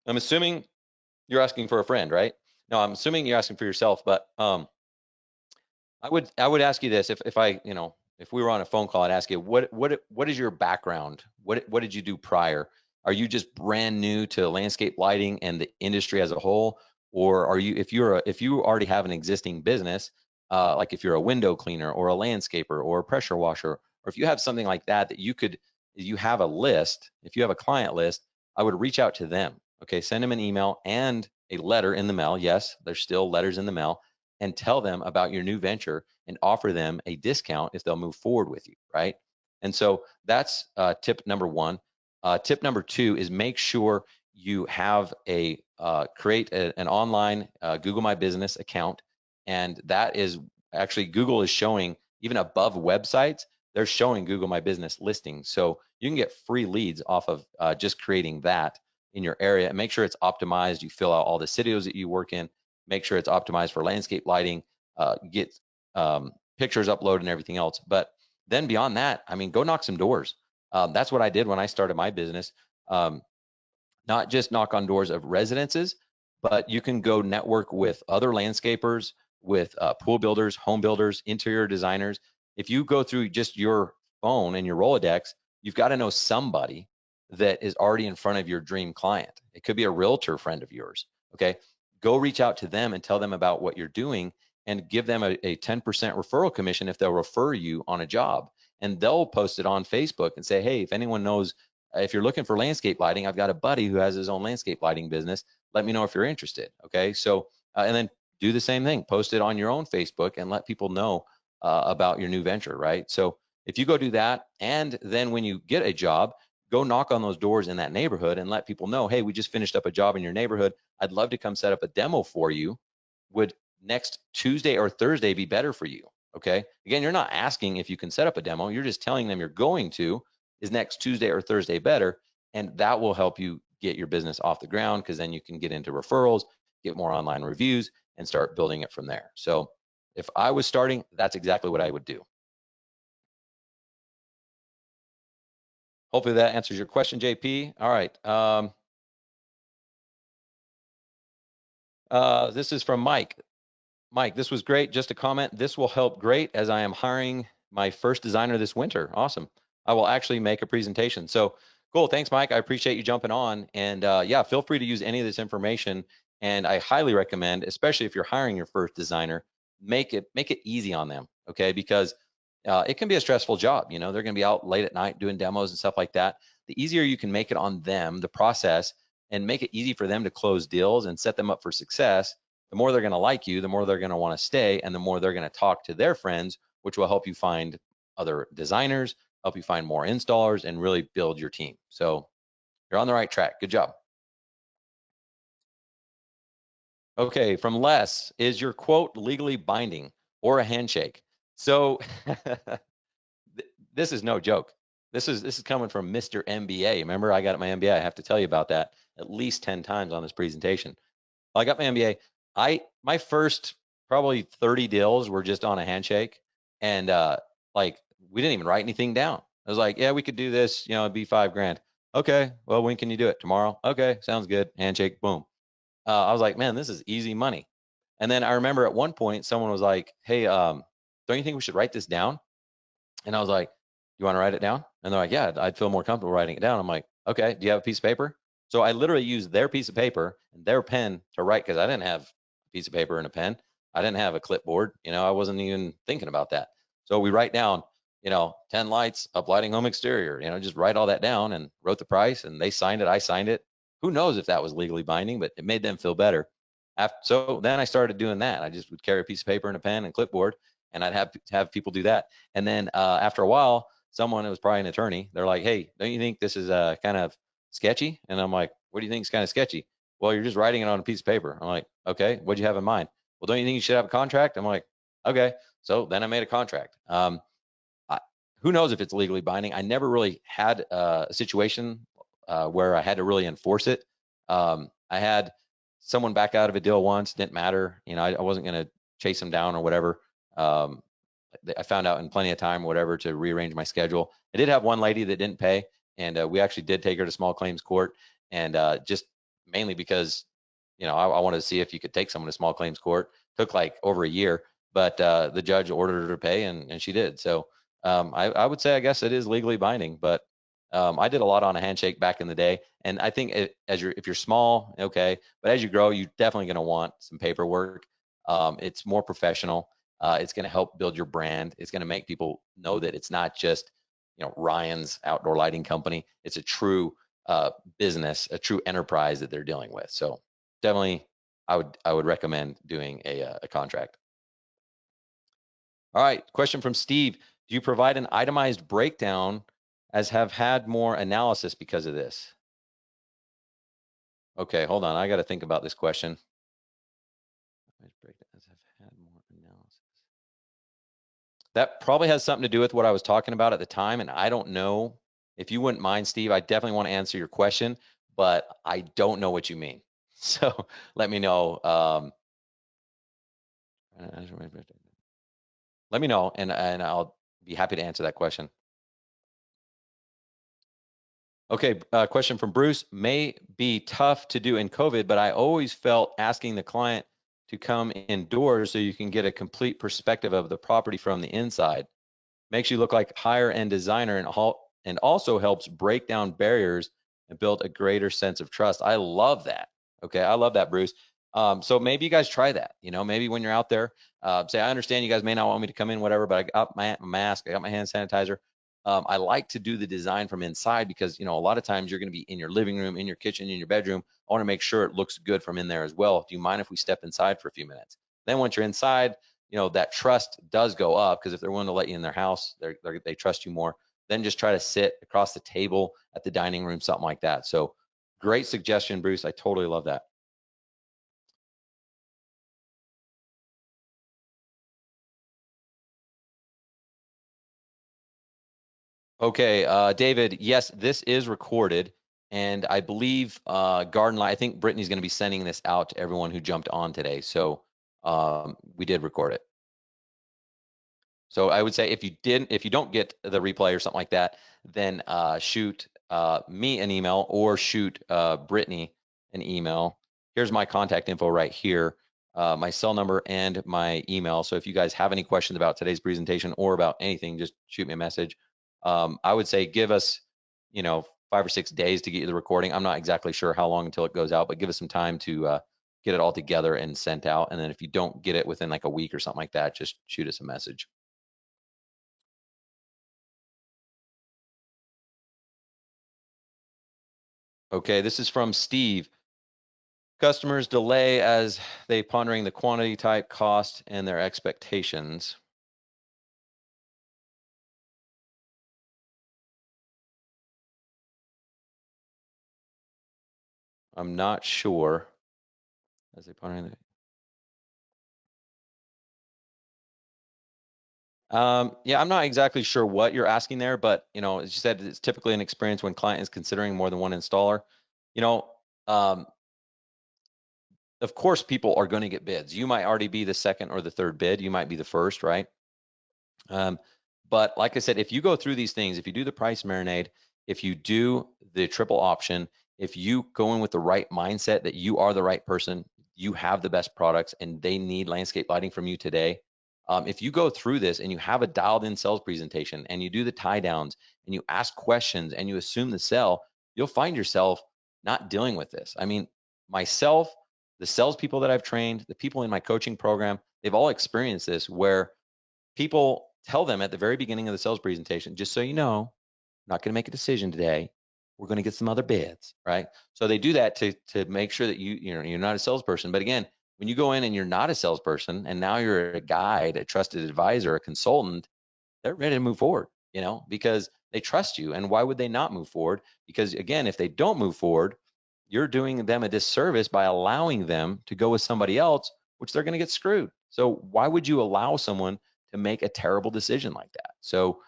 I'm assuming You're asking for a friend, right? No, I'm assuming you're asking for yourself, but I would ask you this, if I, if we were on a phone call, I'd ask you, what is your background? What did you do prior? Are you just brand new to landscape lighting and the industry as a whole? Or are you, if you already have an existing business, like if you're a window cleaner or a landscaper or a pressure washer, or if you have something like that that you have a list, if you have a client list, I would reach out to them. Okay, send them an email and a letter in the mail. Yes, there's still letters in the mail, and tell them about your new venture and offer them a discount if they'll move forward with you, right? And so that's tip number one. Tip number two is make sure you have create an online Google My Business account, and that is actually, Google is showing, even above websites, they're showing Google My Business listings, so you can get free leads off of just creating that in your area, and make sure it's optimized. You fill out all the cities that you work in, make sure it's optimized for landscape lighting, get pictures uploaded and everything else. But then beyond that, I mean, go knock some doors. That's what I did when I started my business. Um, Not just knock on doors of residences, but you can go network with other landscapers, with pool builders, home builders, interior designers. If you go through just your phone and your Rolodex, you've got to know somebody that is already in front of your dream client. It could be a realtor friend of yours. Okay. Go reach out to them and tell them about what you're doing, and give them a 10% referral commission if they'll refer you on a job. And they'll post it on Facebook and say, hey, if anyone knows, if you're looking for landscape lighting, I've got a buddy who has his own landscape lighting business. Let me know if you're interested. Okay. So, and then do the same thing, post it on your own Facebook and let people know about your new venture, right? So if you go do that, and then when you get a job, go knock on those doors in that neighborhood and let people know, hey, we just finished up a job in your neighborhood. I'd love to come set up a demo for you. Would next Tuesday or Thursday be better for you? Okay. Again, you're not asking if you can set up a demo. You're just telling them you're going to. Is next Tuesday or Thursday better? And that will help you get your business off the ground, because then you can get into referrals, get more online reviews, and start building it from there. So if I was starting, that's exactly what I would do. Hopefully that answers your question, JP. All right. This is from Mike. Mike, this was great. Just a comment. This will help great as I am hiring my first designer this winter. Awesome. I will actually make a presentation. So cool. Thanks, Mike. I appreciate you jumping on. And yeah, feel free to use any of this information. And I highly recommend, especially if you're hiring your first designer, make it easy on them. Okay, because it can be a stressful job. You know, they're going to be out late at night doing demos and stuff like that. The easier you can make it on them, the process, and make it easy for them to close deals and set them up for success, the more they're going to like you, the more they're going to want to stay, and the more they're going to talk to their friends, which will help you find other designers, help you find more installers, and really build your team. So you're on the right track. Good job. Okay, from Les, is your quote legally binding or a handshake? So this is no joke. This is coming from Mr. MBA. Remember, I got my MBA. I have to tell you about that at least 10 times on this presentation. Well, I got my MBA. My first probably 30 deals were just on a handshake, and like we didn't even write anything down. I was like, yeah, we could do this. You know, it'd be $5,000. Okay, well, when can you do it? Tomorrow. Okay, sounds good. Handshake, boom. I was like, man, this is easy money. And then I remember at one point someone was like, hey, don't you think we should write this down? And I was like, you want to write it down? And they're like, yeah, I'd feel more comfortable writing it down. I'm like, okay, do you have a piece of paper? So I literally used their piece of paper and their pen to write, because I didn't have a piece of paper and a pen. I didn't have a clipboard. You know, I wasn't even thinking about that. So we write down, 10 lights, uplighting home exterior, just write all that down, and wrote the price, and they signed it. I signed it. Who knows if that was legally binding, but it made them feel better. So then I started doing that. I just would carry a piece of paper and a pen and clipboard, and I'd have people do that. And then after a while, someone, it was probably an attorney, they're like, hey, don't you think this is kind of sketchy? And I'm like, what do you think is kind of sketchy? Well, you're just writing it on a piece of paper. I'm like, okay, what'd you have in mind? Well, don't you think you should have a contract? I'm like, okay. So then I made a contract. I, who knows if it's legally binding? I never really had a situation where I had to really enforce it. I had someone back out of a deal once, didn't matter. I wasn't going to chase them down or whatever. Um, I found out in plenty of time, whatever, to rearrange my schedule. I did have one lady that didn't pay, and we actually did take her to small claims court, and just mainly because I wanted to see if you could take someone to small claims court. Took like over a year, but the judge ordered her to pay, and she did. So I would say, I guess it is legally binding, but I did a lot on a handshake back in the day, and I think if you're small, okay, but as you grow, you're definitely going to want some paperwork. It's more professional. It's going to help build your brand. It's going to make people know that it's not just Ryan's outdoor lighting company. It's a true business, a true enterprise that they're dealing with. So definitely, I would recommend doing a contract. All right, question from Steve. Do you provide an itemized breakdown, as have had more analysis because of this? Okay, hold on. I got to think about this question. Breakdowns have had more analysis. That probably has something to do with what I was talking about at the time, and I don't know. If you wouldn't mind, Steve, I definitely want to answer your question, but I don't know what you mean. So let me know. Let me know, and I'll be happy to answer that question. Okay, question from Bruce. May be tough to do in COVID, but I always felt asking the client to come indoors so you can get a complete perspective of the property from the inside. Makes you look like higher end designer, and also helps break down barriers and build a greater sense of trust. I love that. Okay, I love that, Bruce. So maybe you guys try that. Maybe when you're out there, say, I understand you guys may not want me to come in, whatever, but I got my mask, I got my hand sanitizer. I like to do the design from inside because a lot of times you're going to be in your living room, in your kitchen, in your bedroom. I want to make sure it looks good from in there as well. Do you mind if we step inside for a few minutes? Then once you're inside, that trust does go up, because if they're willing to let you in their house, they trust you more. Then just try to sit across the table at the dining room, something like that. So great suggestion, Bruce. I totally love that. Okay, David, yes, this is recorded. And I believe Garden Light, I think Brittany's going to be sending this out to everyone who jumped on today. So we did record it. So I would say if you don't get the replay or something like that, then shoot me an email, or shoot Brittany an email. Here's my contact info right here, my cell number and my email. So if you guys have any questions about today's presentation or about anything, just shoot me a message. I would say give us, 5 or 6 days to get you the recording. I'm not exactly sure how long until it goes out, but give us some time to get it all together and sent out. And then if you don't get it within like a week or something like that, just shoot us a message. Okay, this is from Steve. Customers delay as they pondering the quantity, type, cost, and their expectations. I'm not sure. As they pondering yeah, I'm not exactly sure what you're asking there, but as you said, it's typically an experience when client is considering more than one installer. You know, um, of course, people are going to get bids. You might already be the second or the third bid. You might be the first, right? Um, but like I said, if you go through these things, if you do the price marinade, if you do the triple option, if you go in with the right mindset that you are the right person, you have the best products, and they need landscape lighting from you today. If you go through this and you have a dialed in sales presentation, and you do the tie downs, and you ask questions, and you assume the sell, you'll find yourself not dealing with this. I mean, myself, the salespeople that I've trained, the people in my coaching program, they've all experienced this, where people tell them at the very beginning of the sales presentation, just so you know, I'm not going to make a decision today. We're going to get some other bids, right? So they do that to make sure that you're not a salesperson. But again, when you go in and you're not a salesperson, and now you're a guide, a trusted advisor, a consultant, they're ready to move forward, because they trust you. And why would they not move forward? Because again, if they don't move forward, you're doing them a disservice by allowing them to go with somebody else, which they're going to get screwed. So why would you allow someone to make a terrible decision like that? So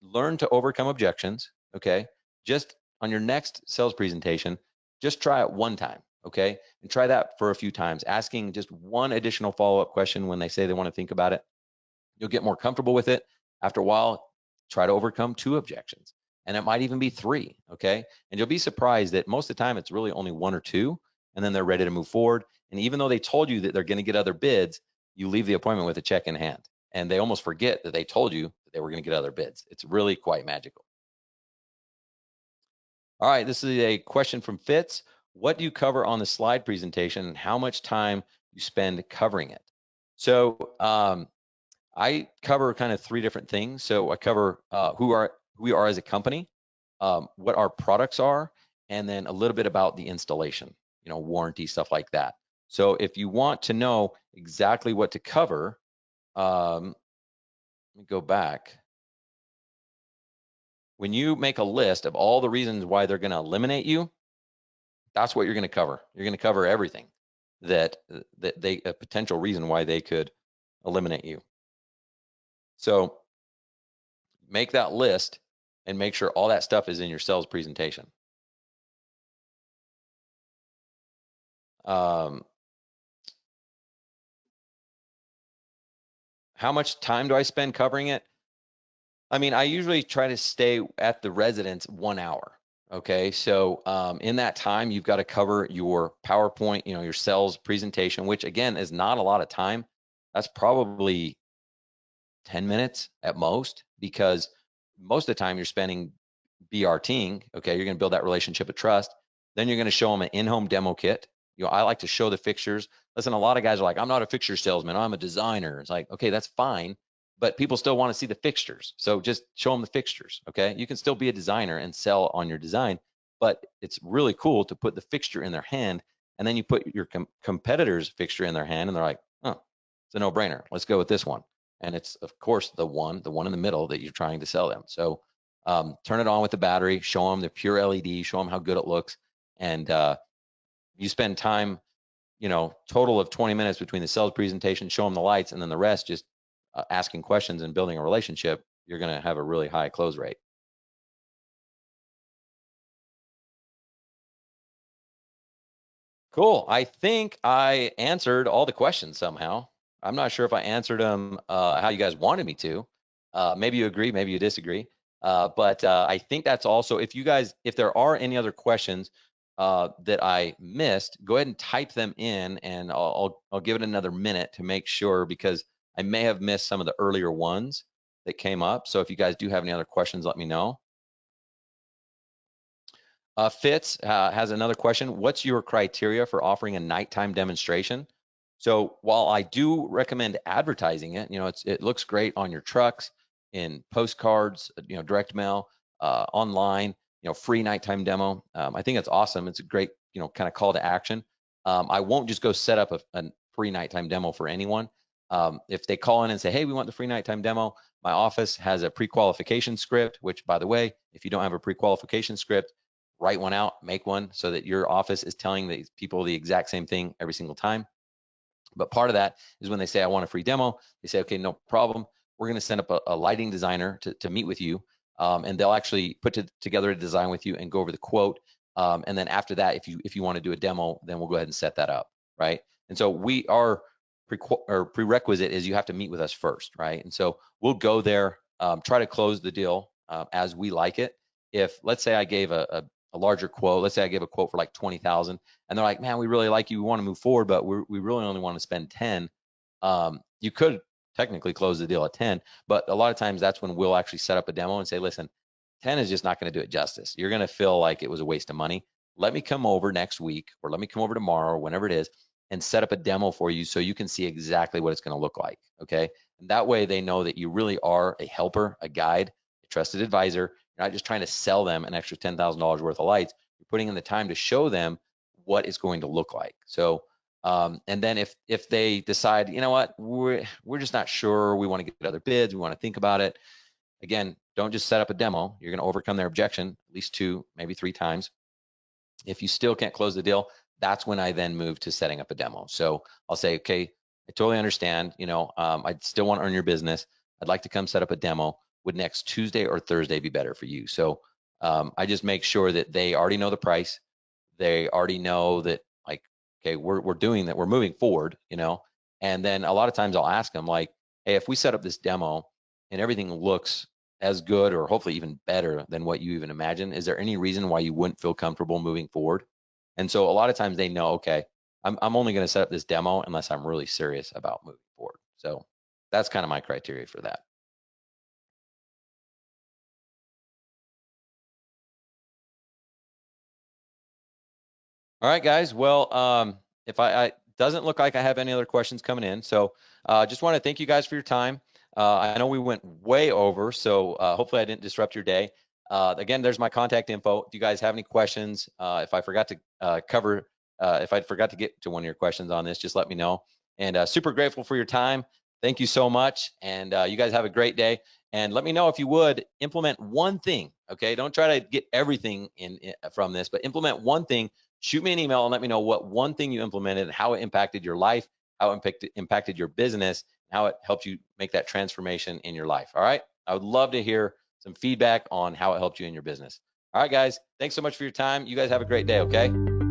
learn to overcome objections. Okay, just on your next sales presentation, just try it one time. Okay, and try that for a few times, asking just one additional follow-up question when they say they want to think about it. You'll get more comfortable with it. After a while, try to overcome 2 objections, and it might even be 3. Okay, and you'll be surprised that most of the time it's really only 1 or 2. and then they're ready to move forward. And even though they told you that they're going to get other bids, you leave the appointment with a check in hand, and they almost forget that they told you that they were going to get other bids. It's really quite magical. All right, this is a question from Fitz. What do you cover on the slide presentation, and how much time you spend covering it? So I cover kind of three different things. So I cover who we are as a company, what our products are, and then a little bit about the installation, warranty, stuff like that. So if you want to know exactly what to cover, let me go back. When you make a list of all the reasons why they're going to eliminate you, that's what you're going to cover. You're going to cover everything that a potential reason why they could eliminate you. So make that list and make sure all that stuff is in your sales presentation. How much time do I spend covering it? I mean, I usually try to stay at the residence 1 hour. Okay, so in that time, you've got to cover your PowerPoint, your sales presentation, which again is not a lot of time. That's probably 10 minutes at most, because most of the time you're spending BRTing. Okay, you're going to build that relationship of trust. Then you're going to show them an in-home demo kit. I like to show the fixtures. Listen, a lot of guys are like, I'm not a fixture salesman, I'm a designer. It's like, okay, that's fine, but people still want to see the fixtures. So just show them the fixtures. Okay, you can still be a designer and sell on your design, but it's really cool to put the fixture in their hand, and then you put your competitor's fixture in their hand, and they're like, oh, it's a no-brainer. Let's go with this one. And it's of course the one in the middle that you're trying to sell them. So turn it on with the battery, show them the pure LED, show them how good it looks, and you spend time, total of 20 minutes between the sales presentation, show them the lights, and then the rest just asking questions and building a relationship. You're going to have a really high close rate. Cool. I think I answered all the questions somehow. I'm not sure if I answered them how you guys wanted me to. Maybe you agree, maybe you disagree. But I think that's also, if there are any other questions that I missed, go ahead and type them in, and I'll give it another minute to make sure, because I may have missed some of the earlier ones that came up. So if you guys do have any other questions, let me know. Fitz has another question. What's your criteria for offering a nighttime demonstration? So while I do recommend advertising it, it looks great on your trucks, in postcards, direct mail, online, free nighttime demo. I think it's awesome. It's a great, kind of call to action. I won't just go set up a free nighttime demo for anyone. If they call in and say, hey, we want the free nighttime demo, my office has a pre-qualification script, which, by the way, if you don't have a pre-qualification script, write one out, make one, so that your office is telling these people the exact same thing every single time. But part of that is when they say, I want a free demo, they say, okay, no problem. We're going to send up a lighting designer to meet with you. And they'll actually put together a design with you and go over the quote. And then after that, if you want to do a demo, then we'll go ahead and set that up, right? And so our prerequisite is you have to meet with us first, right? And so we'll go there, try to close the deal as we like it. If, let's say I gave a larger quote, let's say I gave a quote for like 20,000, and they're like, man, we really like you, we want to move forward, but we really only want to spend 10. You could technically close the deal at 10, but a lot of times that's when we'll actually set up a demo and say, listen, 10 is just not going to do it justice. You're going to feel like it was a waste of money. Let me come over next week, or let me come over tomorrow, whenever it is, and set up a demo for you so you can see exactly what it's going to look like. Okay. And that way they know that you really are a helper, a guide, a trusted advisor. You're not just trying to sell them an extra $10,000 worth of lights. You're putting in the time to show them what it's going to look like. So, and then if they decide, you know what, we're just not sure, we want to get other bids, we want to think about it. Again, don't just set up a demo. You're going to overcome their objection at least 2, maybe 3 times. If you still can't close the deal, that's when I then move to setting up a demo. So I'll say, okay, I totally understand. I still want to earn your business. I'd like to come set up a demo. Would next Tuesday or Thursday be better for you? So I just make sure that they already know the price. They already know that, like, okay, we're doing that. We're moving forward, And then a lot of times I'll ask them, like, hey, if we set up this demo and everything looks as good, or hopefully even better than what you even imagine, is there any reason why you wouldn't feel comfortable moving forward? And so a lot of times they know, okay, I'm only going to set up this demo unless I'm really serious about moving forward. So that's kind of my criteria for that. All right, guys. Well, if I doesn't look like I have any other questions coming in, so just want to thank you guys for your time. I know we went way over, so hopefully I didn't disrupt your day. Again, there's my contact info. If you guys have any questions, if I forgot to if I forgot to get to one of your questions on this, just let me know. And super grateful for your time. Thank you so much. And you guys have a great day. And let me know if you would implement one thing. Okay, don't try to get everything in from this, but implement one thing. Shoot me an email and let me know what one thing you implemented and how it impacted your life, how it impacted your business, how it helped you make that transformation in your life. All right. I would love to hear some feedback on how it helped you in your business. All right, guys. Thanks so much for your time. You guys have a great day. Okay.